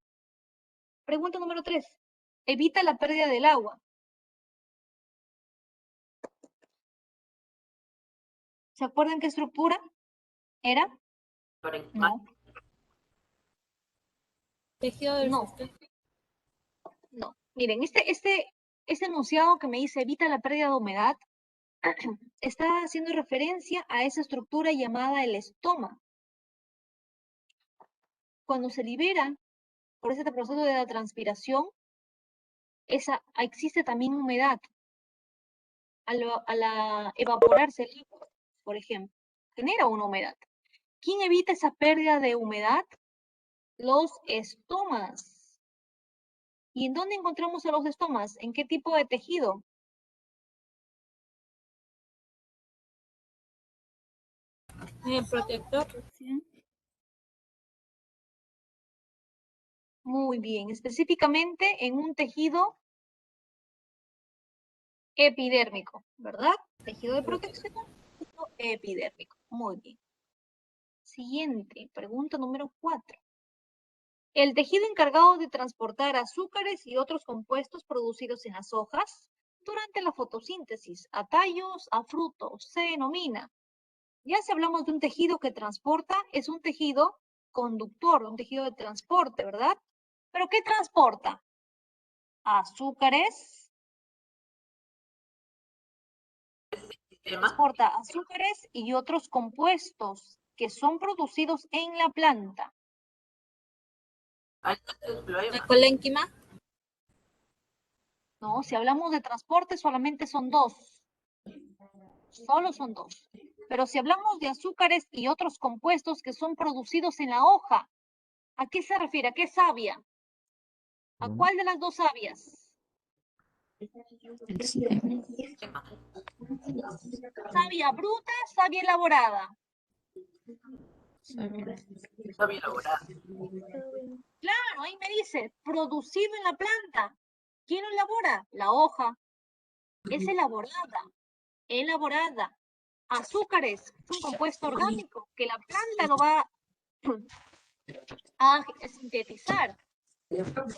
Pregunta número 3. Evita la pérdida del agua. ¿Se acuerdan qué estructura era? No. Tejido del No. sistema. No. Miren, este enunciado que me dice evita la pérdida de humedad está haciendo referencia a esa estructura llamada el estoma. Cuando se libera por ese proceso de la transpiración, existe también humedad. Al evaporarse el líquido, por ejemplo, genera una humedad. ¿Quién evita esa pérdida de humedad? Los estomas. ¿Y en dónde encontramos a los estomas? ¿En qué tipo de tejido? El protector. Muy bien, específicamente en un tejido epidérmico, ¿verdad? Tejido de protección, tejido epidérmico. Muy bien. Siguiente, pregunta número 4. El tejido encargado de transportar azúcares y otros compuestos producidos en las hojas durante la fotosíntesis a tallos, a frutos, se denomina. Ya si hablamos de un tejido que transporta, es un tejido conductor, un tejido de transporte, ¿verdad? ¿Pero qué transporta? Azúcares, Sistema. transporta azúcares y otros compuestos que son producidos en la planta. Ahí está el La problema. colénquima. No, si hablamos de transporte solamente son dos. Solo son dos. Pero si hablamos de azúcares y otros compuestos que son producidos en la hoja, ¿a qué se refiere? ¿A qué savia? ¿A cuál de las dos savias? El sistema. ¿Savia bruta, savia elaborada? Está bien elaborado. Claro, ahí me dice, producido en la planta. ¿Quién lo elabora? La hoja. Es elaborada. Elaborada. Azúcares, es un compuesto orgánico que la planta lo va a sintetizar.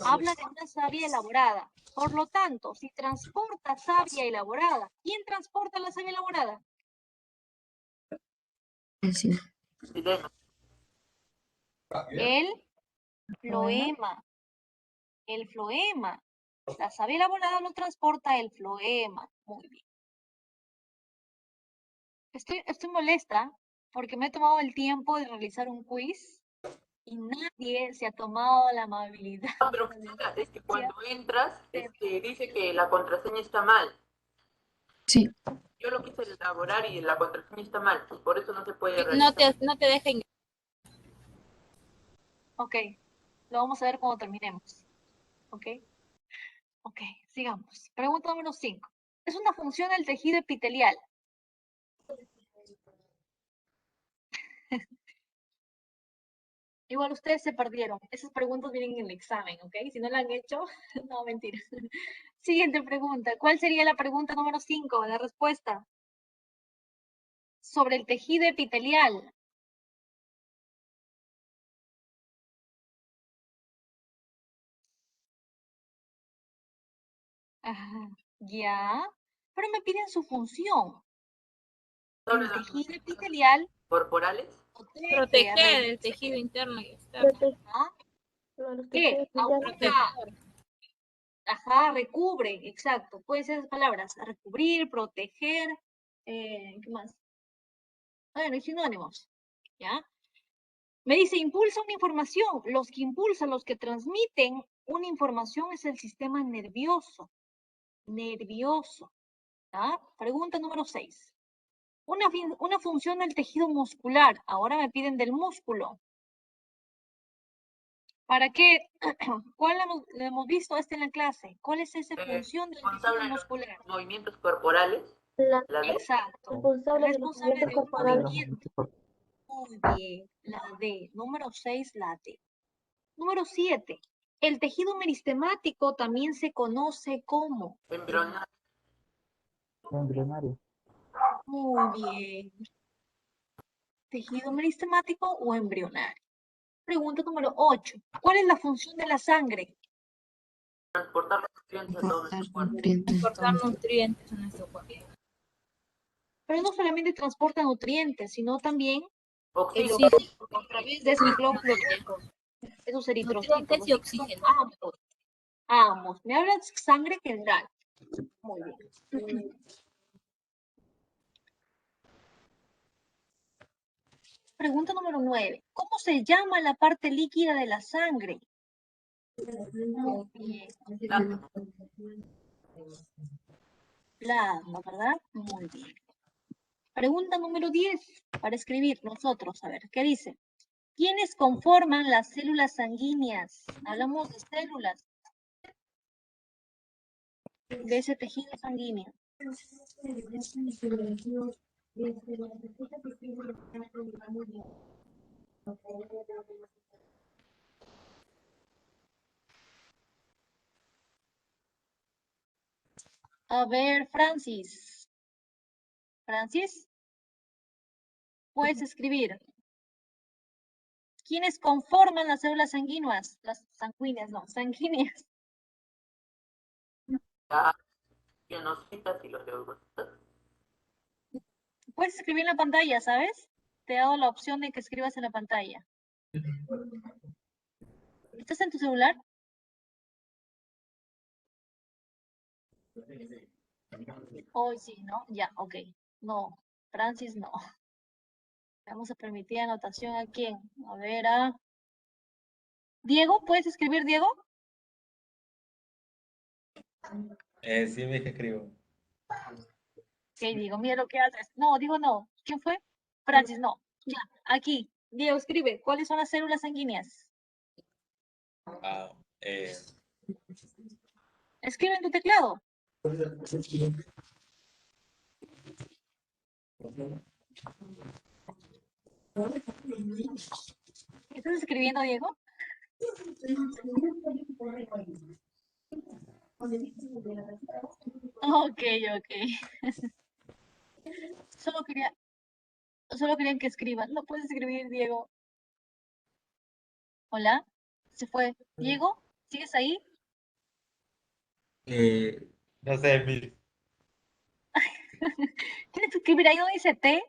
Habla de una savia elaborada. Por lo tanto, si transporta savia elaborada, ¿quién transporta la savia elaborada? El sistema. Sistema. El floema. El floema. La savia elaborada lo transporta el floema. Muy bien. Estoy molesta porque me he tomado el tiempo de realizar un quiz y nadie se ha tomado la amabilidad. Ah, pero profesora, es que cuando entras, dice que la contraseña está mal. Sí. Yo lo quise elaborar y la contraseña está mal, y por eso no se puede No realizar. te deja ingresar. Ok, lo vamos a ver cuando terminemos. Ok, ok, sigamos. Pregunta número 5. Es una función del tejido epitelial. Igual ustedes se perdieron. Esas preguntas vienen en el examen, ¿ok? Si no la han hecho, no, mentira. Siguiente pregunta. ¿Cuál sería la pregunta número 5? La respuesta. Sobre el tejido epitelial. Ajá, ya. Pero me piden su función. Sobre El las tejido epitelial corporales, Proteger el tejido interno y externo. ¿ah? Los ¿Qué? tejidos internos. Protector. Ajá, recubre, exacto. Pueden ser esas palabras. Recubrir, proteger, ¿qué más? Bueno, y sinónimos, ¿ya? Me dice, impulsa una información. Los que impulsan, los que transmiten una información es el sistema nervioso. Nervioso, ¿ya? Pregunta número 6. Una función del tejido muscular. Ahora me piden del músculo. ¿Para qué? ¿Cuál lo hemos visto en la clase? ¿Cuál es esa función del responsable tejido de los muscular? movimientos corporales, La la D. Exacto. responsable de los Responsable movimientos de un corporales. movimiento. Muy bien. La D. Número 6, la D. Número 7. El tejido meristemático también se conoce como. Embrionario. Muy bien. Tejido meristemático o embrionario. Pregunta número 8. ¿Cuál es la función de la sangre? Transportar los nutrientes a todo Aportar nuestro cuerpo. nutrientes. Aportar nutrientes a nuestro cuerpo. Pero no solamente transporta nutrientes, sino también el Oxígeno. oxígeno a través de esos glóbulos rojos, esos eritrocitos. Nutrientes y oxígeno. Ambos. Ambos. Me hablas sangre general. Muy bien. Pregunta número 9. ¿Cómo se llama la parte líquida de la sangre? Muy bien. Plasma, ¿verdad? Muy bien. Pregunta número 10. Para escribir nosotros, a ver, ¿qué dice? ¿Quiénes conforman las células sanguíneas? Hablamos de células de ese tejido sanguíneo. A ver, Francis. Francis, puedes escribir. ¿Quiénes conforman las células sanguíneas? Las sanguíneas, no, sanguíneas. Las pianocitas y los leucocitos. Puedes escribir en la pantalla, ¿sabes? Te he dado la opción de que escribas en la pantalla. ¿Estás en tu celular? Hoy sí, ¿no? Ya, ok. No, Francis no. Vamos a permitir anotación a quién. A ver, Diego, ¿puedes escribir, Diego? Sí, me que escribo. Ok, Diego, mira lo que haces. No, Diego no. ¿Quién fue? Francis, no. Ya, aquí. Diego, escribe. ¿Cuáles son las células sanguíneas? Ah, Escribe en tu teclado. ¿Estás escribiendo, Diego? Ok, ok. Solo querían que escriban. No puedes escribir, Diego. Hola. Se fue. Diego, ¿sigues ahí? no sé, Miss. Tienes que escribir ahí donde dice T.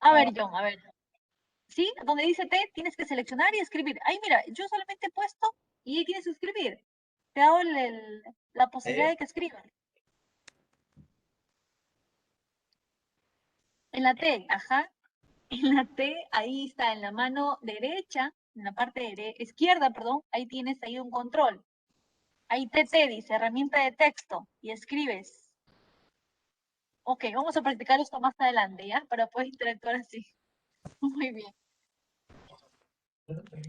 A ver, John, a ver. ¿Sí? Donde dice T, tienes que seleccionar y escribir. Ahí, mira, yo solamente he puesto y ahí tienes que escribir. Te he dado la posibilidad de que escriban. En la T, ajá. En la T, ahí está, en la mano derecha, en la parte izquierda, perdón, ahí tienes ahí un control. Ahí TT dice, herramienta de texto, y escribes. Ok, vamos a practicar esto más adelante, ¿ya? Para poder interactuar así. Muy bien.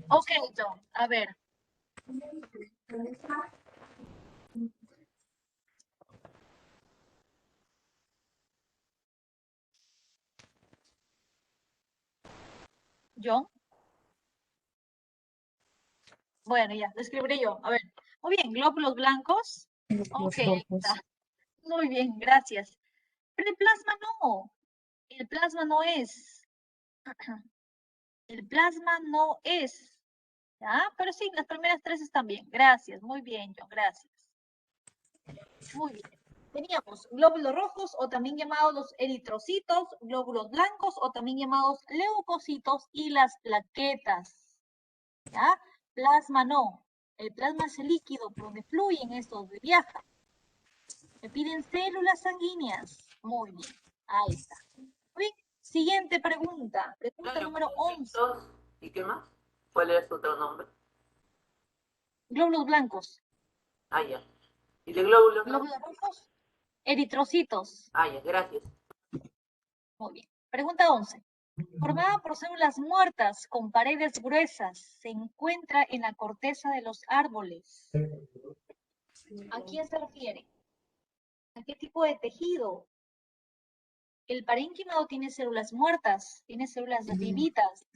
Ok, John, a ver. John. Bueno, ya, lo escribiré yo. A ver. Muy bien, glóbulos blancos. Ok, ahí está. Muy bien, gracias. Pero el plasma no. El plasma no es. El plasma no es. ¿Ya? Pero sí, las primeras tres están bien. Gracias, muy bien, John, gracias. Muy bien. Teníamos glóbulos rojos o también llamados los eritrocitos, glóbulos blancos o también llamados leucocitos y las plaquetas. ¿Ya? Plasma no. El plasma es el líquido por donde fluyen estos, viajan. Me piden células sanguíneas. Muy bien. Ahí está. Muy bien. Siguiente pregunta. Pregunta número 11. ¿Y qué más? ¿Cuál es su otro nombre? Glóbulos blancos. Ah, ya. ¿Y de glóbulos? Glóbulos rojos. Eritrocitos. Ah, ya, gracias. Muy bien. Pregunta 11. Formada por células muertas con paredes gruesas, se encuentra en la corteza de los árboles. ¿A quién se refiere? ¿A qué tipo de tejido? El parénquima no tiene células muertas, tiene células vivitas.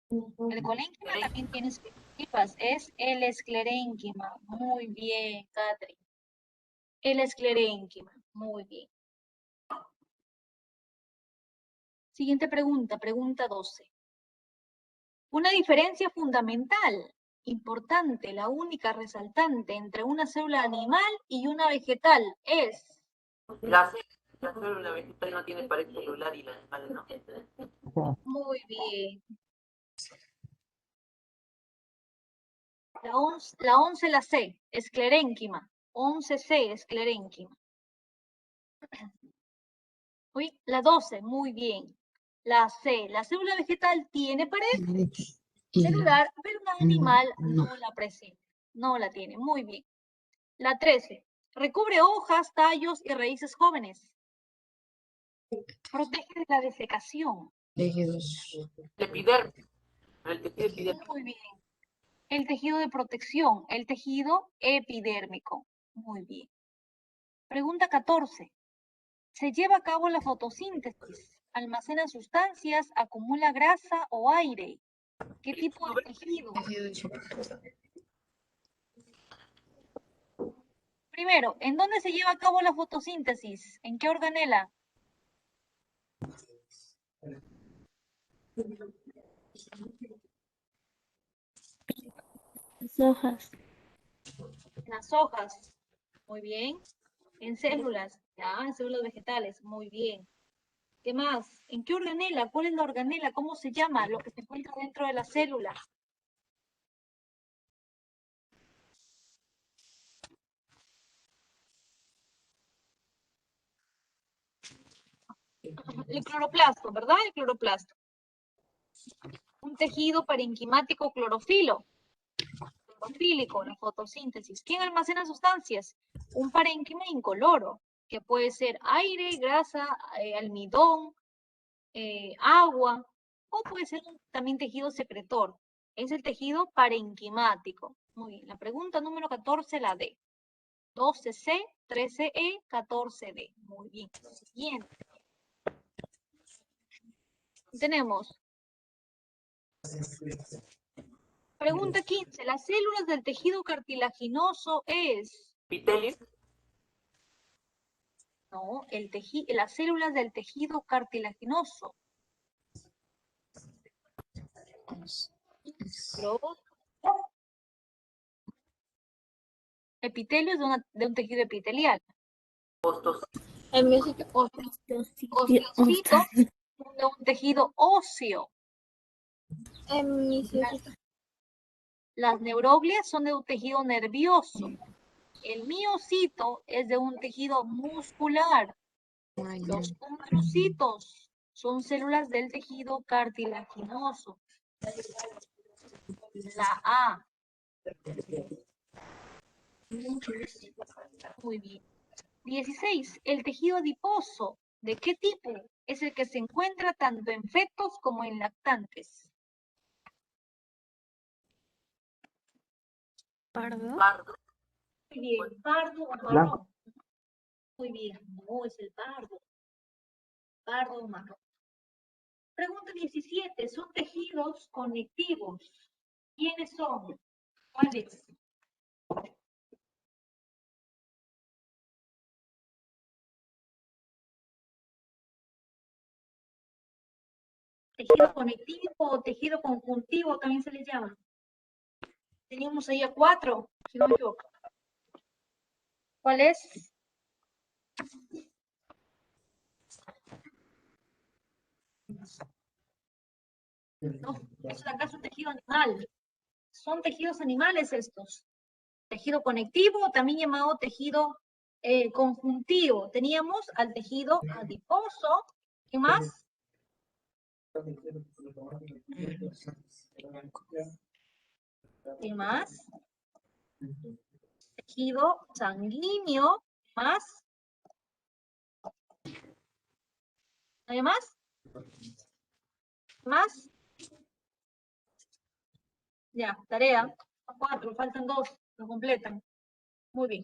El colénquima también tiene células vivas, es el esclerénquima. Muy bien, Catherine. El esclerénquima, muy bien. Siguiente pregunta, pregunta 12. Una diferencia fundamental, importante, la única resaltante entre una célula animal y una vegetal es... La célula vegetal no tiene pared celular y la animal no. Muy bien. La C, esclerénquima. 11C, esclerénquima. Uy, la 12, muy bien. La C, la célula vegetal tiene pared celular, pero una animal no la presenta. No la tiene, muy bien. La 13, recubre hojas, tallos y raíces jóvenes. Protege de la desecación. Epidermis. El tejido epidérmico. Muy bien. El tejido de protección, el tejido epidérmico. Muy bien. Pregunta 14. Se lleva a cabo la fotosíntesis. Almacena sustancias, acumula grasa o aire. ¿Qué tipo de tejido? Primero, ¿en dónde se lleva a cabo la fotosíntesis? ¿En qué organela? Las hojas. En las hojas. Muy bien. En células. Ya, células vegetales, muy bien. ¿Qué más? ¿En qué organela? ¿Cuál es la organela? ¿Cómo se llama? Lo que se encuentra dentro de la célula. El cloroplasto, ¿verdad? El cloroplasto. Un tejido parenquimático clorofílico, la fotosíntesis. ¿Quién almacena sustancias? Un parénquima incoloro, que puede ser aire, grasa, almidón, agua, o puede ser también tejido secretor. Es el tejido parenquimático. Muy bien. La pregunta número 14, la D. 12C, 13E, 14D. Muy bien. Siguiente. Tenemos. Pregunta 15. Las células del tejido cartilaginoso es. Epitelio. No, las células del tejido cartilaginoso. Epitelio es de un tejido epitelial. El miocito. Osteocitos son de un tejido óseo. El miocito. Las neuroglias son de un tejido nervioso. El miocito es de un tejido muscular. Los condrocitos son células del tejido cartilaginoso. La A. Muy bien. 16. El tejido adiposo. ¿De qué tipo? Es el que se encuentra tanto en fetos como en lactantes. Pardo. Muy bien. Pardo o marrón. Muy bien. No, es el pardo. Pardo o marrón. Pregunta 17. Son tejidos conectivos. ¿Quiénes son? ¿Cuáles? Tejido conectivo o tejido conjuntivo también se les llama. Teníamos ahí a 4, si no me equivoco. ¿Cuál es? No, es acaso tejido animal. Son tejidos animales estos. Tejido conectivo, también llamado tejido conjuntivo. Teníamos al tejido adiposo. ¿Qué más? ¿Qué más? Tejido sanguíneo. ¿Qué más? ¿Hay más? ¿Más? Ya, tarea. 4, faltan 2, lo completan. Muy bien.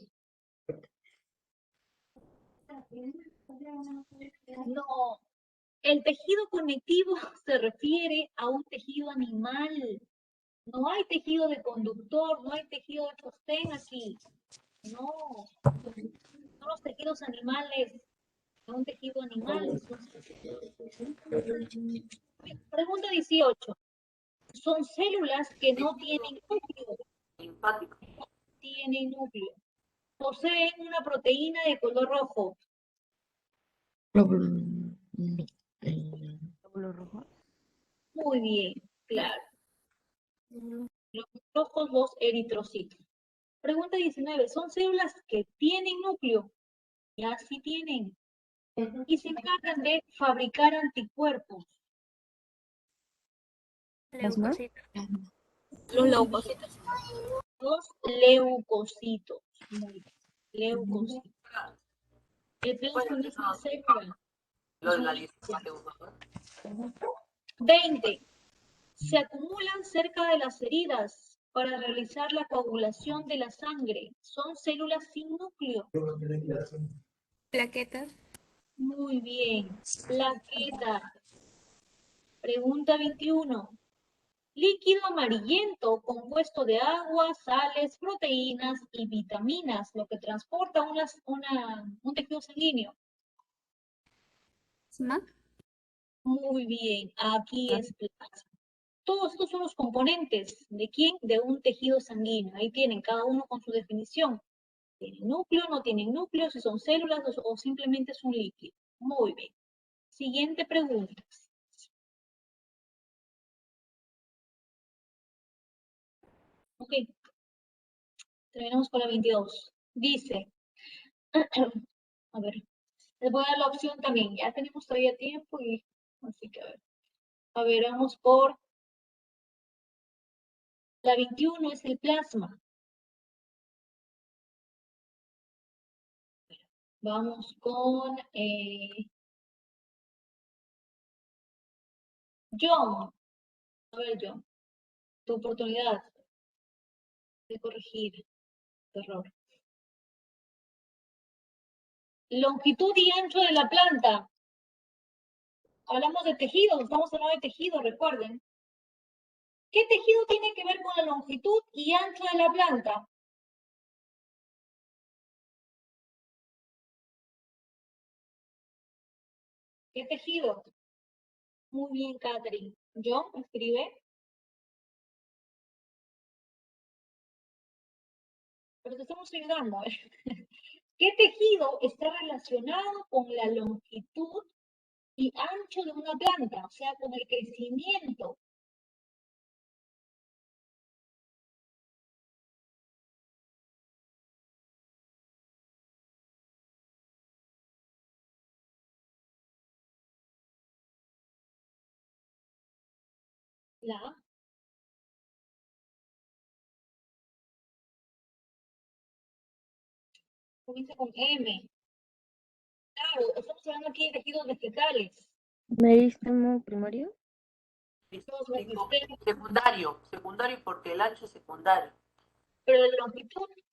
No, el tejido conectivo se refiere a un tejido animal. No hay tejido de conductor, no hay tejido de sostén aquí. No, son los tejidos animales. Un tejido animal. Pregunta 18. Son células que no tienen núcleo. Linfático. Tienen núcleo. Poseen una proteína de color rojo. ¿Glóbulo rojo? Muy bien, claro. Los rojos, los eritrocitos. Pregunta 19. ¿Son células que tienen núcleo? Ya sí tienen. Y se encargan de fabricar anticuerpos. Leucocitos. Los leucocitos. Los leucocitos. Muy bien. Leucocitos. El plasma es una célula. Lo de la lista de 20. Se acumulan cerca de las heridas para realizar la coagulación de la sangre. Son células sin núcleo. Plaquetas. Muy bien. Plaquetas. Pregunta 21. Líquido amarillento compuesto de agua, sales, proteínas y vitaminas, lo que transporta un tejido sanguíneo. ¿Más? Muy bien, aquí es plasma. Todos estos son los componentes. ¿De quién? De un tejido sanguíneo. Ahí tienen cada uno con su definición. ¿Tienen núcleo, no tienen núcleo? Si son células o simplemente es un líquido. Muy bien. Siguiente pregunta. Ok. Terminamos con la 22. Dice, a ver, les voy a dar la opción también. Ya tenemos todavía tiempo y así que a ver. A ver, vamos por la 21, es el plasma. Vamos con John. A ver, John, tu oportunidad de corregir tu error. Longitud y ancho de la planta. Hablamos de tejido, estamos hablando de tejido, recuerden. ¿Qué tejido tiene que ver con la longitud y ancho de la planta? ¿Qué tejido? Muy bien, Catherine. John, escribe. Pero te estamos ayudando. ¿Qué tejido está relacionado con la longitud y ancho de una planta? O sea, con el crecimiento. La comienza con M. Claro, estamos hablando aquí de tejidos vegetales. Meristemo primario. Los meristemos. Secundario porque el ancho es secundario. Pero la longitud es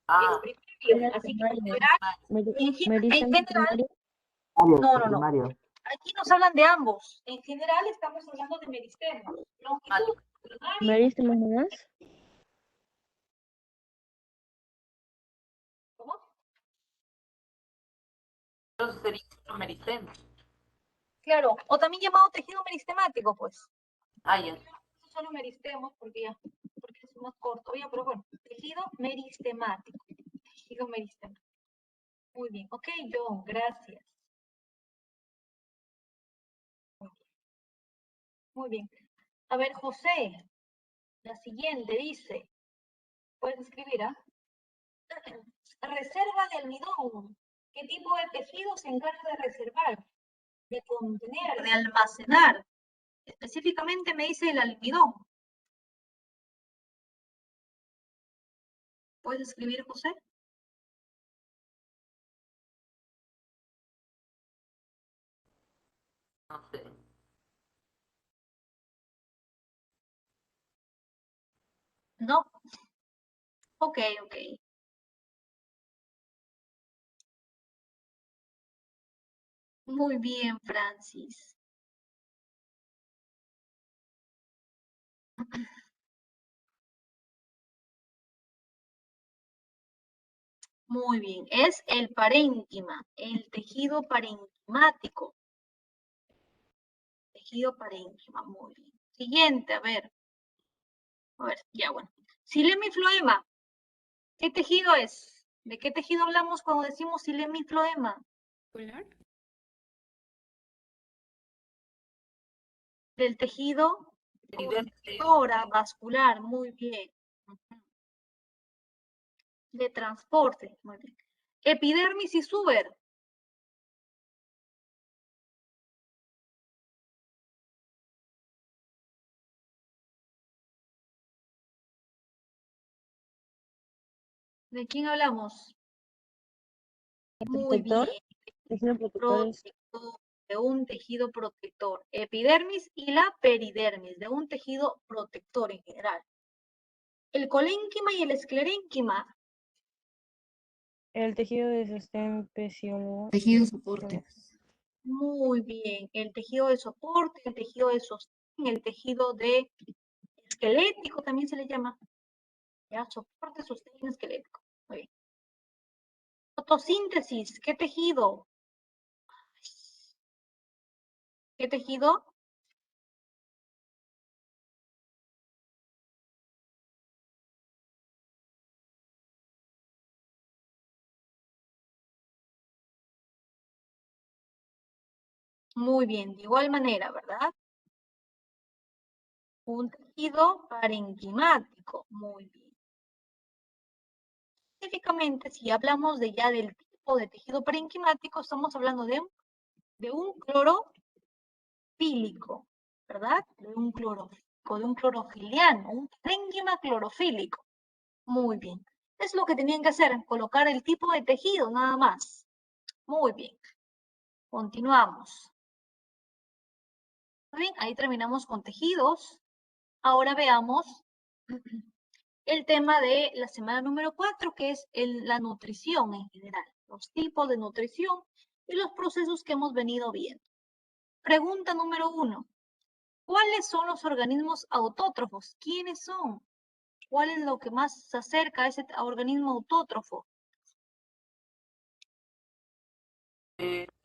Ah, primario. Era Así que primario. como verán, en Meristemo general, primario. no. Aquí nos hablan de ambos. En general estamos hablando de meristemos. Longitud primaria. Meristemo nomás. ¿Cómo? entonces sería un meristemo. Claro, o también llamado tejido meristemático, pues. Ah, ya. Solo meristemos porque es más corto, ya, pero bueno, tejido meristemático. Tejido meristemático. Muy bien, ok, John, gracias. Muy bien. A ver, José, la siguiente dice, puedes escribir, ¿ah? Reserva de almidón. ¿Qué tipo de tejido se encarga de reservar, de contener, de almacenar? Específicamente me dice el almidón. ¿Puedes escribir, José? No sé. No. Ok. Muy bien, Francis. Muy bien, es el parénquima, el tejido parenquimático. Tejido parénquima, muy bien. Siguiente, a ver, ya bueno. Xilema y floema, ¿qué tejido es? ¿De qué tejido hablamos cuando decimos xilema y floema? ¿Polar? Del tejido vascular, muy bien. De transporte, muy bien. Epidermis y suber. ¿De quién hablamos? Muy bien. Tejido protector es Protector, de un tejido protector. Epidermis y la peridermis, de un tejido protector en general. El colénquima y el esclerénquima. el tejido de sostén peciolo. Tejido soporte. Muy bien. El tejido de soporte, el tejido de sostén, el tejido de esquelético también se le llama. Ya, soporte, sostén, esquelético. Muy bien. Fotosíntesis, ¿qué tejido? ¿Qué tejido? Muy bien, de igual manera, ¿verdad? Un tejido parenquimático. Muy bien. Específicamente, si hablamos del tipo de tejido parenquimático, estamos hablando de un clorofílico, ¿verdad? De un clorofiliano, un parénquima clorofílico. Muy bien. Es lo que tenían que hacer, colocar el tipo de tejido, nada más. Muy bien. Continuamos. Muy bien, ahí terminamos con tejidos. Ahora veamos el tema de la semana número 4, que es la nutrición en general, los tipos de nutrición y los procesos que hemos venido viendo. Pregunta número 1. ¿Cuáles son los organismos autótrofos? ¿Quiénes son? ¿Cuál es lo que más se acerca a ese organismo autótrofo?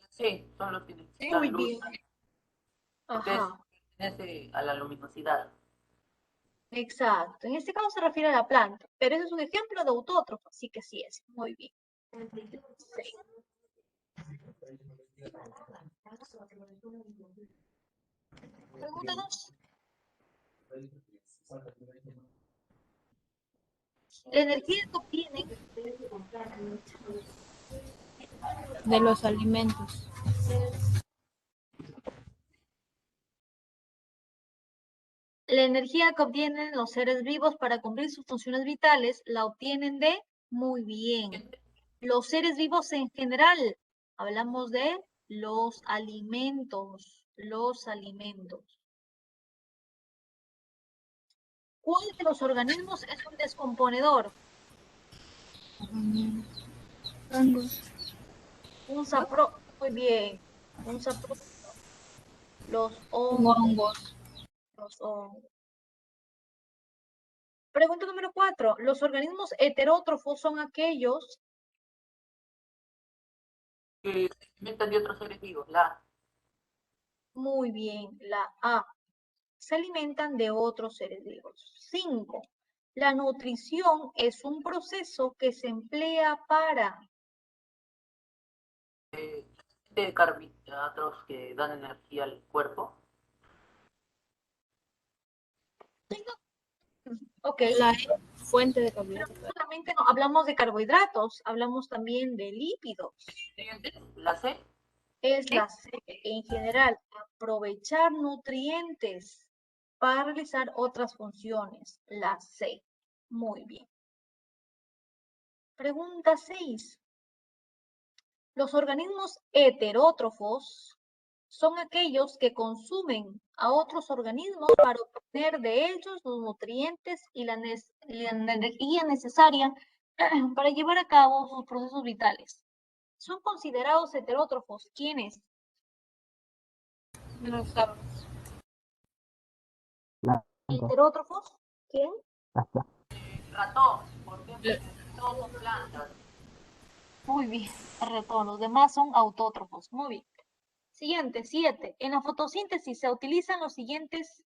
Sí, son los que necesitan Muy luz, bien. porque Ajá. pertenece a la luminosidad. Exacto. En este caso se refiere a la planta, pero ese es un ejemplo de autótrofo, así que sí es. Muy bien. Sí. Pregunta 2. La energía que obtienen De los alimentos. los seres vivos para cumplir sus funciones vitales la obtienen de, muy bien. Los seres vivos en general, hablamos de los alimentos, ¿Cuál de los organismos es un descomponedor? Hongos. Un sapro, muy bien. Un sapro, los Hongos. hongos. Pregunta número 4. Los organismos heterótrofos son aquellos, Que se alimentan de otros seres vivos, la muy bien, la A, se alimentan de otros seres vivos. 5. La nutrición es un proceso que se emplea para, de carbohidratos que dan energía al cuerpo. ok, La fuente de pero carbohidratos. no solamente no hablamos de carbohidratos, hablamos también de lípidos. La C, Es la C, en general, aprovechar nutrientes para realizar otras funciones. La C. Muy bien. Pregunta 6. Los organismos heterótrofos son aquellos que consumen a otros organismos para obtener de ellos los nutrientes y la energía necesaria para llevar a cabo sus procesos vitales. Son considerados heterótrofos. ¿Quiénes? Los árboles. ¿Heterótrofos? ¿Quién? ratón, por ejemplo, todos son plantas. Muy bien, ratón. Los demás son autótrofos. Muy bien. Siguiente, 7. En la fotosíntesis se utilizan los siguientes.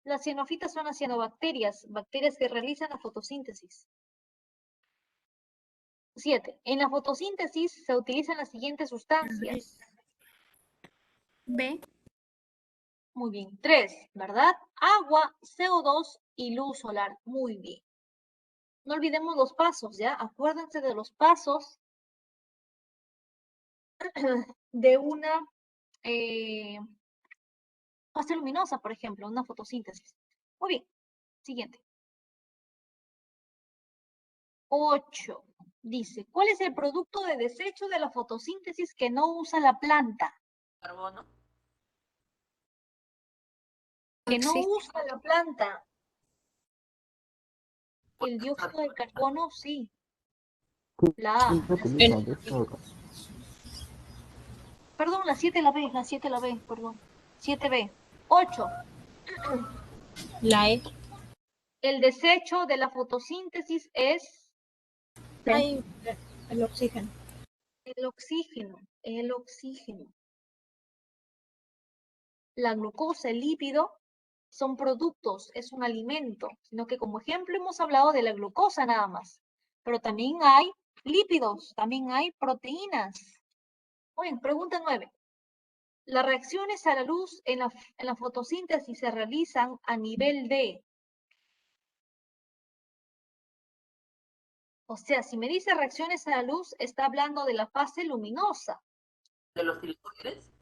Las cianofitas son las cianobacterias, bacterias que realizan la fotosíntesis. 7. En la fotosíntesis se utilizan las siguientes sustancias. B. Muy bien. 3, ¿verdad? Agua, CO2 y luz solar. Muy bien. No olvidemos los pasos, ¿ya? Acuérdense de los pasos de una fase luminosa, por ejemplo, una fotosíntesis. Muy bien. Siguiente. 8. Dice, ¿cuál es el producto de desecho de la fotosíntesis que no usa la planta? Carbono. Que no usa la planta. El dióxido de carbono, sí. La A. Perdón, la 7 la B, perdón. 7B. 8. La E. El desecho de la fotosíntesis es Ay, el oxígeno. el oxígeno. El oxígeno. La glucosa, el lípido, son productos, es un alimento, sino que como ejemplo hemos hablado de la glucosa nada más. Pero también hay lípidos, también hay proteínas. Muy bien, pregunta 9. Las reacciones a la luz en la fotosíntesis se realizan a nivel de... O sea, si me dice reacciones a la luz, está hablando de la fase luminosa. ¿De los tilacoides?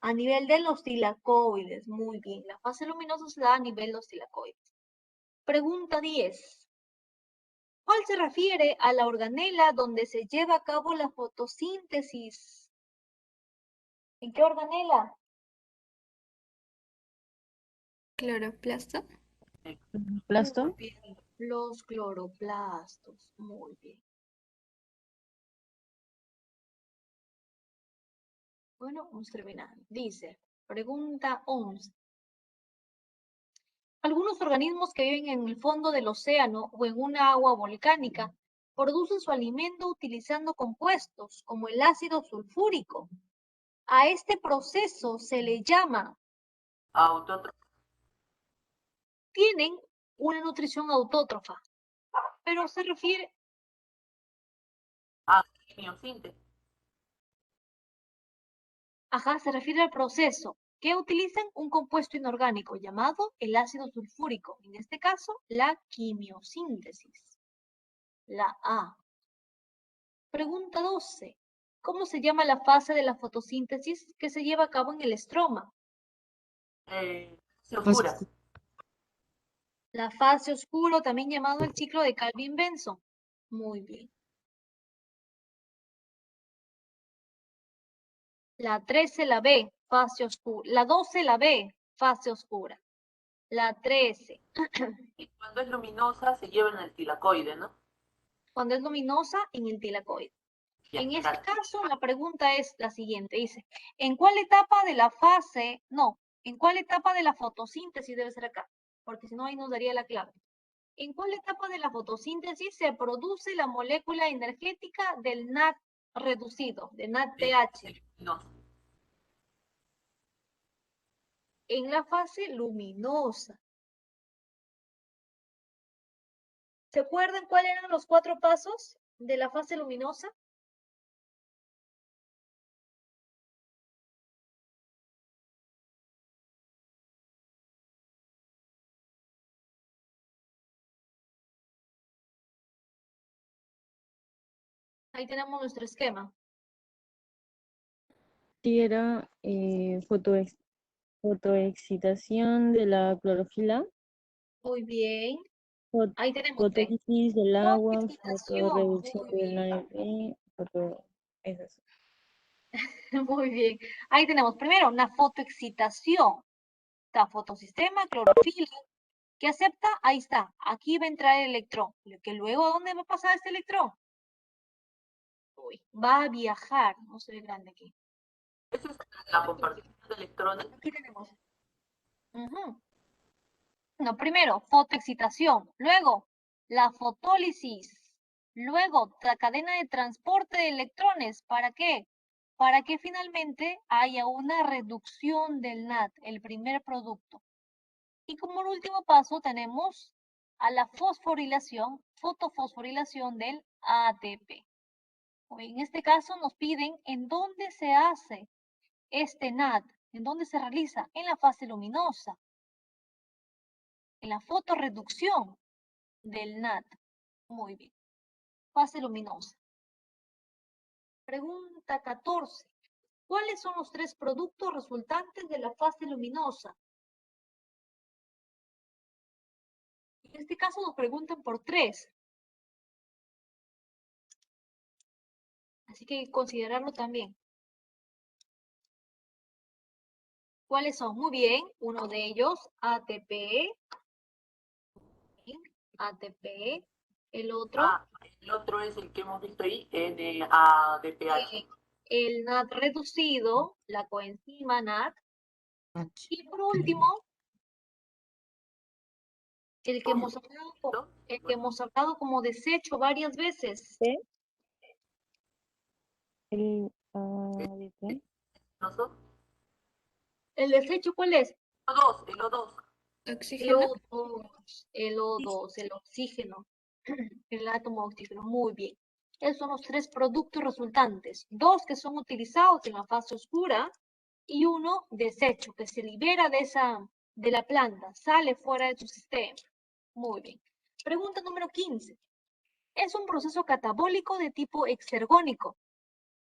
A nivel de los tilacoides, muy bien. La fase luminosa se da a nivel de los tilacoides. Pregunta 10. ¿Cuál se refiere a la organela donde se lleva a cabo la fotosíntesis? ¿En qué organela? Cloroplasto. ¿Plasto? Muy bien. Los cloroplastos. Muy bien. Bueno, vamos terminando. Dice, pregunta 11. Algunos organismos que viven en el fondo del océano o en una agua volcánica producen su alimento utilizando compuestos como el ácido sulfúrico. A este proceso se le llama, Autótrofa. tienen una nutrición autótrofa, pero se refiere, Quimiosíntesis. se refiere al proceso que utilizan un compuesto inorgánico llamado el ácido sulfúrico, en este caso la quimiosíntesis. La A. Pregunta 12. ¿Cómo se llama la fase de la fotosíntesis que se lleva a cabo en el estroma? Se oscura. La fase oscuro, también llamado el ciclo de Calvin-Benson. Muy bien. La 13, la B, fase oscura. La 12, la B, fase oscura. La 13. Y cuando es luminosa se lleva en el tilacoide, ¿no? Cuando es luminosa, en el tilacoide. Ya, En este gracias. caso, la pregunta es la siguiente. Dice, ¿en cuál etapa de la fase, no, en cuál etapa de la fotosíntesis debe ser acá? Porque si no, ahí nos daría la clave. ¿En cuál etapa de la fotosíntesis se produce la molécula energética del NAD reducido, de NADPH? No. En la fase luminosa. ¿Se acuerdan cuáles eran los 4 pasos de la fase luminosa? Ahí tenemos nuestro esquema. Sí, era fotoexcitación de la clorofila, Muy bien. fot- Ahí tenemos. fotólisis del agua, Fotoexcitación. fotorreducción Muy del bien. ADP, esas. Muy bien. Ahí tenemos primero una fotoexcitación. Está fotosistema, clorofila, que acepta, ahí está. Aquí va a entrar el electrón. Que luego, ¿a dónde va a pasar este electrón? Uy, va a viajar. No se ve grande aquí. Esa es la compartición de electrones. Aquí tenemos. No, primero, fotoexcitación. Luego, la fotólisis. Luego, la cadena de transporte de electrones. ¿Para qué? Para que finalmente haya una reducción del NAD, el primer producto. Y como último paso tenemos a la fosforilación, fotofosforilación del ATP. En este caso nos piden en dónde se hace este NAD, en dónde se realiza, en la fase luminosa, en la fotorreducción del NAD. Muy bien. Fase luminosa. Pregunta 14. ¿Cuáles son los 3 productos resultantes de la fase luminosa? En este caso nos preguntan por 3. Así que hay que considerarlo también. ¿Cuáles son? Muy bien. Uno de ellos, ATP. ATP. El otro, El otro es el que hemos visto ahí, NADPH. el NAD reducido, la coenzima NAD. Y por último, el que hemos hablado como desecho varias veces. El ADP. ¿Nosotros? ¿El desecho cuál es? El O2. Oxígeno. El O2, el oxígeno, el átomo de oxígeno. Muy bien. Esos son los 3 productos resultantes. 2 que son utilizados en la fase oscura y uno desecho, que se libera de la planta, sale fuera de su sistema. Muy bien. Pregunta número 15. Es un proceso catabólico de tipo exergónico,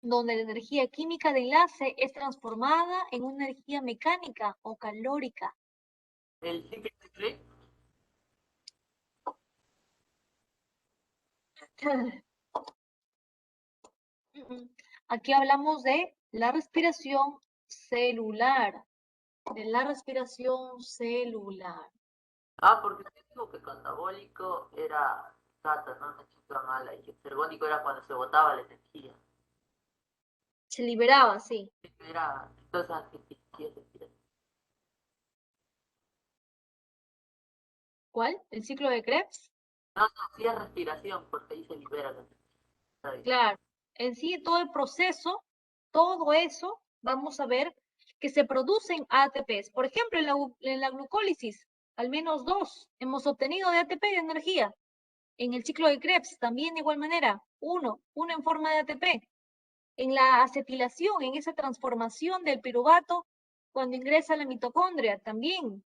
donde la energía química de enlace es transformada en una energía mecánica o calórica. El ciclo de Krebs. Aquí hablamos de la respiración celular, de la respiración celular. Porque te digo que catabólico era cata, ¿no? Una chica mala, y exergónico era cuando se botaba la energía. Se liberaba, sí. Era, entonces, sí es respiración. ¿Cuál? ¿El ciclo de Krebs? No, sí es respiración, porque ahí se libera la energía. Claro. En sí, todo el proceso, todo eso, vamos a ver que se producen ATPs. Por ejemplo, en la glucólisis, al menos 2 hemos obtenido de ATP de energía. En el ciclo de Krebs, también de igual manera, uno en forma de ATP. En la acetilación, en esa transformación del piruvato, cuando ingresa a la mitocondria, también.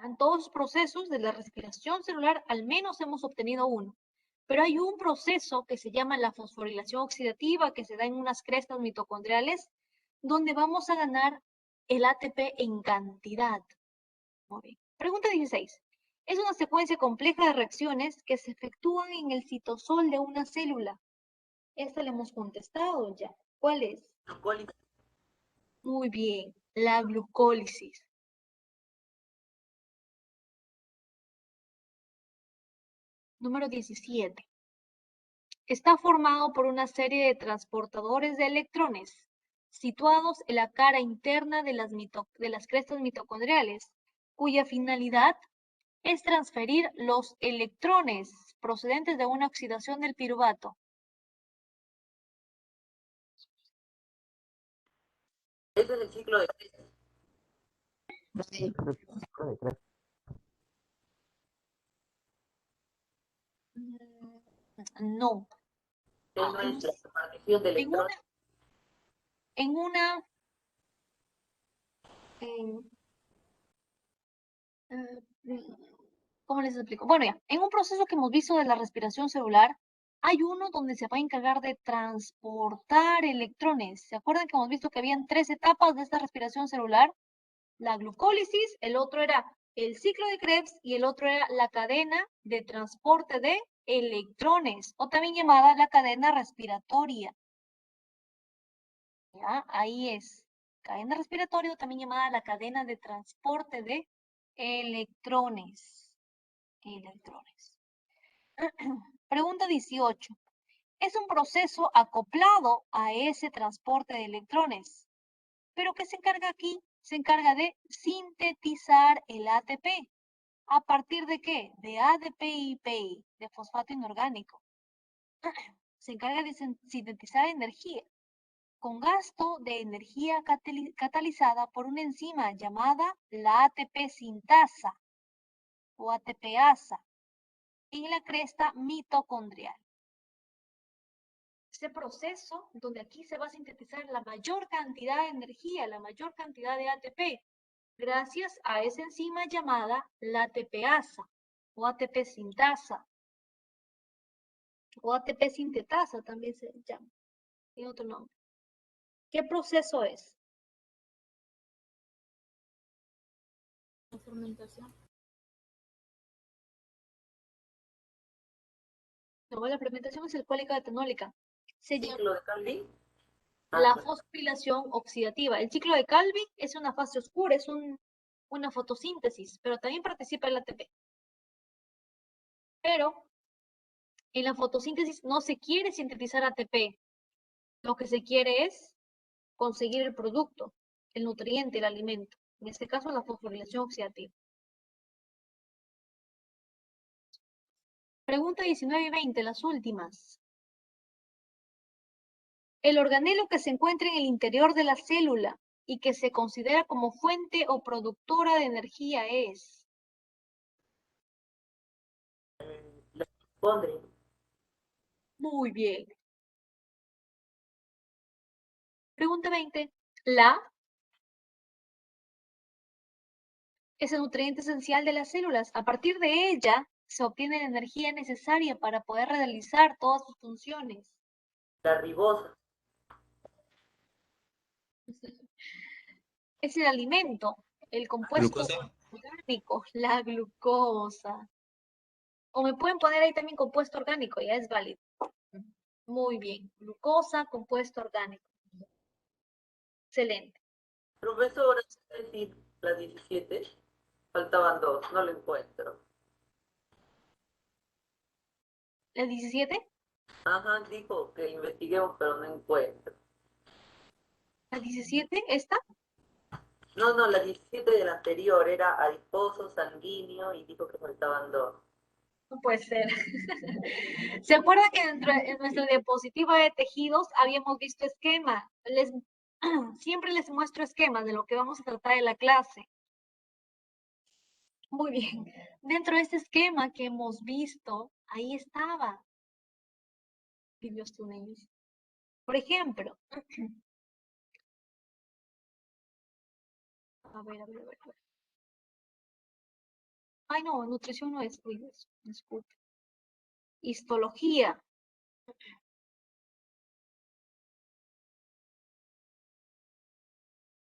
En todos los procesos de la respiración celular, al menos hemos obtenido uno. Pero hay un proceso que se llama la fosforilación oxidativa, que se da en unas crestas mitocondriales, donde vamos a ganar el ATP en cantidad. Muy bien. Pregunta 16. Es una secuencia compleja de reacciones que se efectúan en el citosol de una célula. Esta la hemos contestado ya. ¿Cuál es? Glucólisis. Muy bien, la glucólisis. Número 17. Está formado por una serie de transportadores de electrones situados en la cara interna de las crestas mitocondriales, cuya finalidad es transferir los electrones procedentes de una oxidación del piruvato. Ese es el ciclo de Krebs. No. No es la repartición de En electrones. ¿Cómo les explico? Bueno, ya, en un proceso que hemos visto de la respiración celular, hay uno donde se va a encargar de transportar electrones. ¿Se acuerdan que hemos visto que habían 3 etapas de esta respiración celular? La glucólisis, el otro era el ciclo de Krebs y el otro era la cadena de transporte de electrones, o también llamada la cadena respiratoria. ¿Ya? Ahí es. Cadena respiratoria, o también llamada la cadena de transporte de electrones. Pregunta 18. Es un proceso acoplado a ese transporte de electrones. ¿Pero qué se encarga aquí? Se encarga de sintetizar el ATP. ¿A partir de qué? De ADP-IPI, de fosfato inorgánico. Se encarga de sintetizar energía con gasto de energía catalizada por una enzima llamada la ATP sintasa o ATPasa en la cresta mitocondrial. Ese proceso donde aquí se va a sintetizar la mayor cantidad de energía, la mayor cantidad de ATP, gracias a esa enzima llamada la ATPasa o ATP sintasa o ATP sintetasa también se llama, tiene otro nombre. ¿Qué proceso es? La fermentación. No, la fermentación es alcohólica etanólica. Se llama Ciclo de Calvin. la fosforilación oxidativa. El ciclo de Calvin es una fase oscura, es una fotosíntesis, pero también participa el ATP. Pero en la fotosíntesis no se quiere sintetizar ATP. Lo que se quiere es conseguir el producto, el nutriente, el alimento. En este caso, la fosforilación oxidativa. Pregunta 19 y 20, las últimas. El organelo que se encuentra en el interior de la célula y que se considera como fuente o productora de energía es. La mitocondria. Muy bien. Pregunta 20. La es el nutriente esencial de las células. A partir de ella se obtiene la energía necesaria para poder realizar todas sus funciones. La ribosa. Es el alimento, el compuesto Glucosa. orgánico, la glucosa. O me pueden poner ahí también compuesto orgánico, ya es válido. Muy bien. Glucosa, compuesto orgánico. Excelente. Profesora, es decir, la 17. Faltaban 2, no lo encuentro. ¿La 17? Ajá, dijo que investiguemos, pero no encuentro. ¿La 17? ¿Esta? No, la 17 del anterior era adiposo, sanguíneo y dijo que faltaban 2. No puede ser. ¿Se acuerda que en nuestra diapositiva de tejidos habíamos visto esquema? Siempre les muestro esquemas de lo que vamos a tratar en la clase. Muy bien. Dentro de este esquema que hemos visto, ahí estaba. Vivios tunellos. Por ejemplo, a ver. Ay, no, nutrición no es, disculpe. Histología.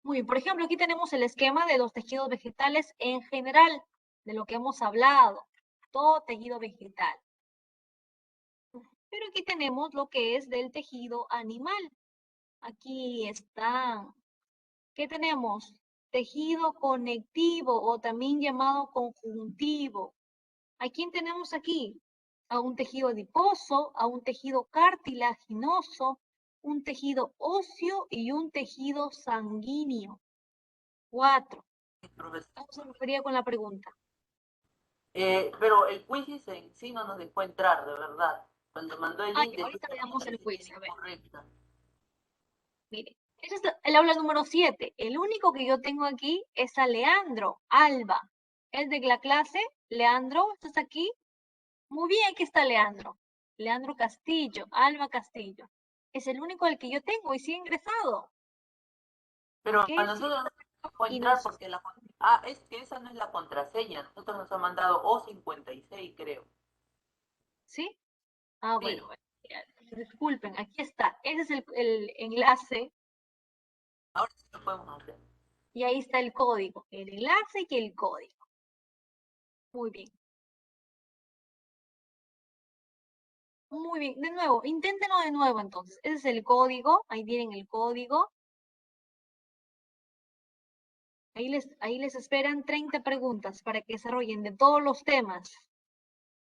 Muy bien, por ejemplo, aquí tenemos el esquema de los tejidos vegetales en general, de lo que hemos hablado, todo tejido vegetal. Pero aquí tenemos lo que es del tejido animal. Aquí está. ¿Qué tenemos? Tejido conectivo o también llamado conjuntivo. ¿A quién tenemos aquí? A un tejido adiposo, a un tejido cartilaginoso, un tejido óseo y un tejido sanguíneo. 4. Vamos a referir con la pregunta. Pero el quiz en sí no nos dejó entrar, de verdad. Cuando mandó el link, Ahorita veamos el quiz, a ver. Correcta. Mire, este es el aula número 7. El único que yo tengo aquí es a Leandro Alba. Es de la clase. Leandro, ¿estás aquí? Muy bien, aquí está Leandro. Leandro Castillo, Alba Castillo. Es el único al que yo tengo y sí ha ingresado. Pero ¿Qué a es? nosotros no nos dejó Y entrar nos... porque la... Ah, es que esa no es la contraseña. Nosotros nos han mandado O56, creo. ¿Sí? Ah, Sí. bueno. Disculpen, aquí está. Ese es el enlace Ahora sí lo podemos hacer. y ahí está el código. El enlace y el código. Muy bien. Muy bien. De nuevo, inténtenlo de nuevo entonces. Ese es el código. Ahí tienen el código. Ahí les esperan 30 preguntas para que desarrollen de todos los temas.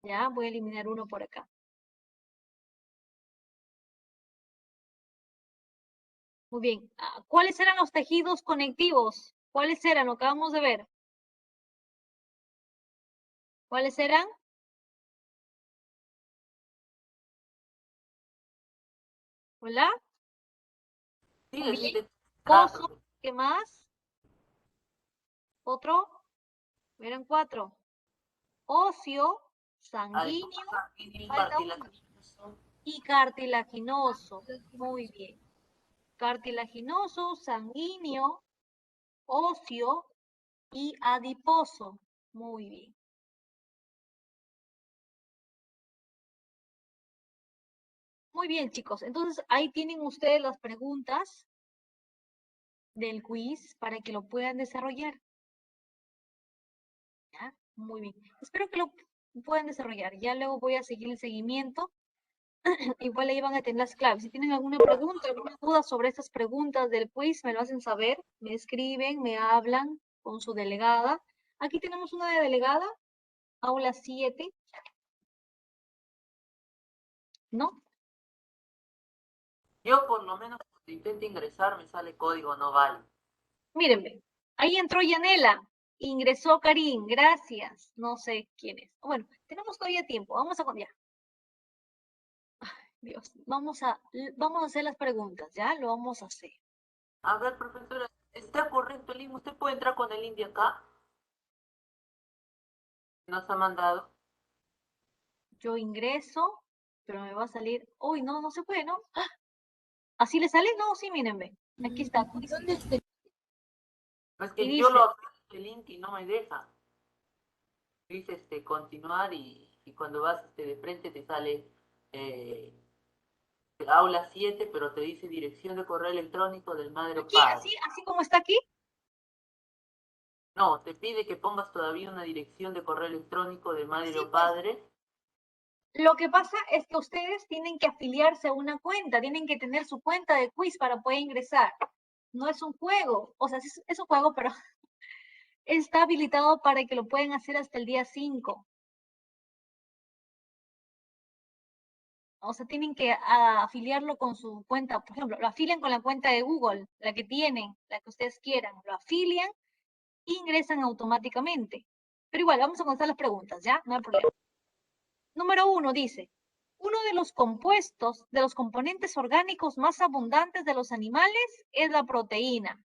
Ya, voy a eliminar uno por acá. Muy bien. ¿Cuáles eran los tejidos conectivos? ¿Cuáles eran? Lo acabamos de ver. ¿Cuáles eran? ¿Hola? Muy Sigue, bien. sigue. Pozo, ¿qué más? ¿Otro? Eran 4. Óseo, sanguíneo, falta uno. Y cartilaginoso. Muy bien. Cartilaginoso, sanguíneo, óseo y adiposo. Muy bien. Muy bien, chicos. Entonces, ahí tienen ustedes las preguntas del quiz para que lo puedan desarrollar. ¿Ya? Muy bien. Espero que lo puedan desarrollar. Ya luego voy a seguir el seguimiento. Igual ahí van a tener las claves. Si tienen alguna pregunta, alguna duda sobre estas preguntas del quiz, me lo hacen saber. Me escriben, me hablan con su delegada. Aquí tenemos una delegada, aula 7. ¿No? Yo por lo menos cuando intento ingresar me sale código no vale. Mírenme. Ahí entró Yanela. Ingresó Karim. Gracias. No sé quién es. Bueno, tenemos todavía tiempo. Vamos a cambiar. Dios, vamos a hacer las preguntas, ¿ya? Lo vamos a hacer. A ver, profesora, ¿está correcto el link? ¿Usted puede entrar con el link de acá? Nos ha mandado. Yo ingreso, pero me va a salir. Uy, no se puede, ¿no? ¡Ah! ¿Así le sale? No, sí, mírenme. Aquí está. ¿Dónde está? Es que Y yo dice, lo abrí el link y no me deja. Dice continuar y cuando vas de frente te sale aula 7, pero te dice dirección de correo electrónico del madre o aquí, padre. así como está aquí. No, te pide que pongas todavía una dirección de correo electrónico de madre Sí, o pues. padre. Lo que pasa es que ustedes tienen que afiliarse a una cuenta, tienen que tener su cuenta de quiz para poder ingresar. No es un juego, o sea, es un juego, pero está habilitado para que lo pueden hacer hasta el día 5. O sea, tienen que afiliarlo con su cuenta. Por ejemplo, lo afilian con la cuenta de Google, la que tienen, la que ustedes quieran. Lo afilian e ingresan automáticamente. Pero igual, vamos a contestar las preguntas, ¿ya? No hay problema. Número 1 dice, uno de los compuestos, de los componentes orgánicos más abundantes de los animales es la proteína.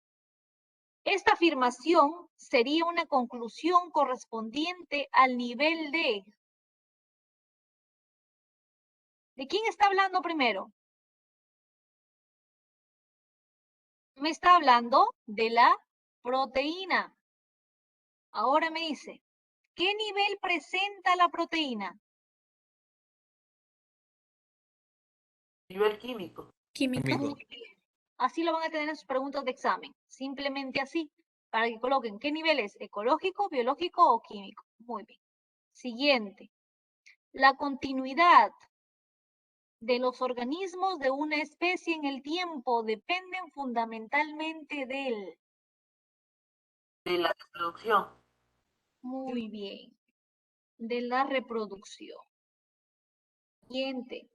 Esta afirmación sería una conclusión correspondiente al nivel de... ¿De quién está hablando primero? Me está hablando de la proteína. Ahora me dice, ¿qué nivel presenta la proteína? Nivel químico. Químico. Químico. Muy bien. Así lo van a tener en sus preguntas de examen. Simplemente así, para que coloquen qué nivel es, ecológico, biológico o químico. Muy bien. Siguiente. La continuidad de los organismos de una especie en el tiempo dependen fundamentalmente del... De la reproducción. Muy bien. De la reproducción. Siguiente.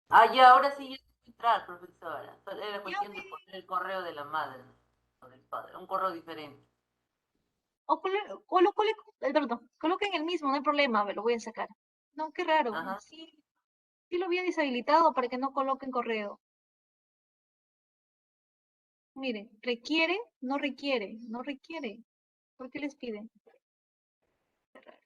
Ah, ya, ahora sí ya tengo que entrar, profesora. Era Ya cuestión de poner el correo de la madre o del padre, un correo diferente. O perdón, coloquen el mismo, no hay problema, me lo voy a sacar. No, qué raro. Ajá. Sí, sí lo había deshabilitado para que no coloquen correo. Miren, requiere, no requiere, no requiere. ¿Por qué les piden? Qué raro.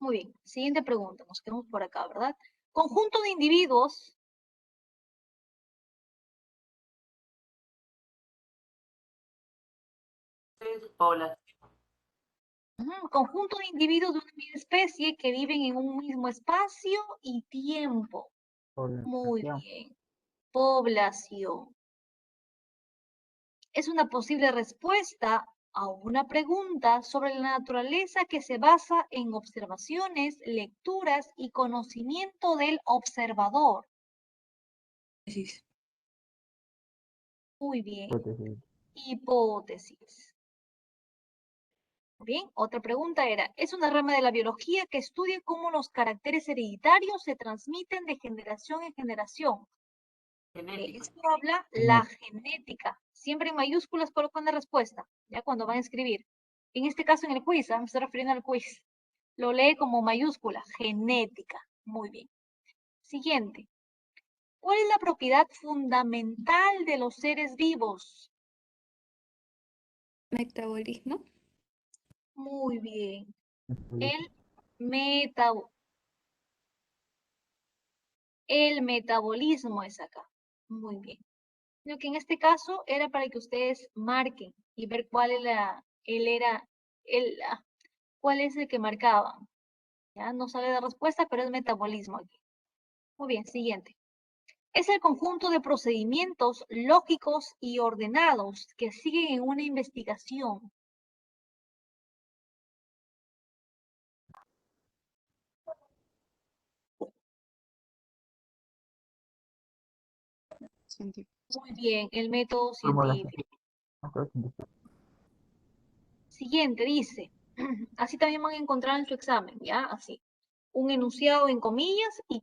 Muy bien, siguiente pregunta, nos quedamos por acá, ¿verdad? Conjunto de individuos. Población. Conjunto de individuos de una misma especie que viven en un mismo espacio y tiempo. Muy bien. Población. Es una posible respuesta a una pregunta sobre la naturaleza que se basa en observaciones, lecturas y conocimiento del observador. Hipótesis. Muy bien. Hipótesis. Bien, otra pregunta era, es una rama de la biología que estudia cómo los caracteres hereditarios se transmiten de generación en generación. De Genética. esto habla la genética. Siempre en mayúsculas colocan la respuesta, ya cuando van a escribir. En este caso en el quiz, me estoy refiriendo al quiz. Lo lee como mayúscula, genética. Muy bien. Siguiente. ¿Cuál es la propiedad fundamental de los seres vivos? Metabolismo. Muy bien. El metabolismo es acá. Muy bien. Lo que en este caso era para que ustedes marquen y ver cuál cuál es el que marcaban. Ya no sale la respuesta, pero es metabolismo aquí. Muy bien, siguiente. Es el conjunto de procedimientos lógicos y ordenados que siguen en una investigación. Muy bien, el método científico. Siguiente, dice, así también van a encontrar en su examen, ¿ya? Así. Un enunciado en comillas y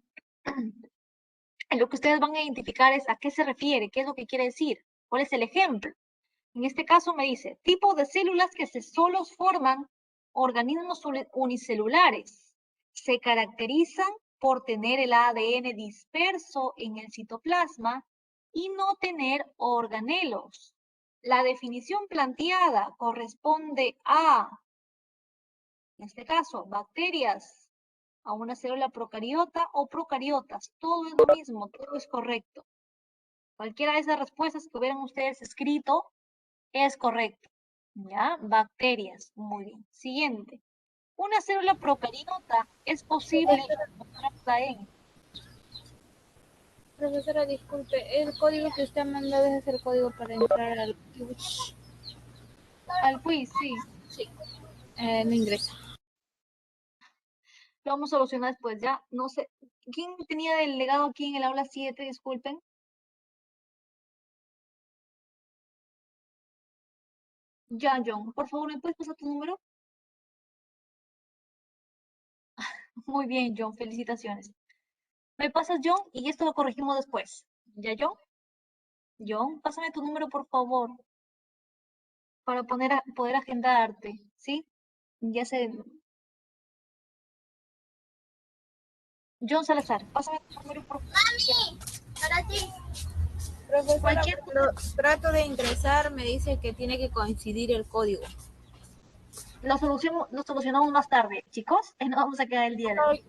lo que ustedes van a identificar es a qué se refiere, qué es lo que quiere decir, cuál es el ejemplo. En este caso me dice, tipo de células que solos forman organismos unicelulares. Se caracterizan por tener el ADN disperso en el citoplasma y no tener organelos. La definición planteada corresponde a, en este caso, bacterias a una célula procariota o procariotas. Todo es lo mismo, todo es correcto. Cualquiera de esas respuestas que hubieran ustedes escrito es correcto. ¿Ya? Bacterias. Muy bien. Siguiente. Una célula procariota es posible encontrarla en. Profesora, disculpe, el código que usted ha mandado es el código para entrar al quiz. Al quiz, sí. Sí. No ingresa. Lo vamos a solucionar después, ya. No sé. ¿Quién tenía delegado aquí en el aula 7? Disculpen. Ya, John. Por favor, ¿me puedes pasar tu número? Muy bien, John. Felicitaciones. ¿Me pasas, John? Y esto lo corregimos después. ¿Ya, John? John, pásame tu número, por favor. Para poder agendarte. ¿Sí? Ya sé. John Salazar, pásame tu número, por favor. Profesora, Cualquier cuando trato de ingresar me dice que tiene que coincidir el código. lo solucionamos más tarde, chicos. No vamos a quedar el día de hoy.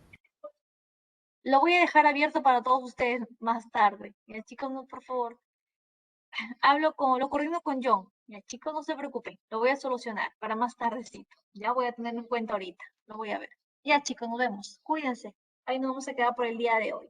Lo voy a dejar abierto para todos ustedes más tarde. Ya, chicos, no, por favor. Lo coordino con John. Ya, chicos, no se preocupen. Lo voy a solucionar para más tardecito. Ya voy a tenerlo en cuenta ahorita. Lo voy a ver. Ya, chicos, nos vemos. Cuídense. Ahí nos vamos a quedar por el día de hoy.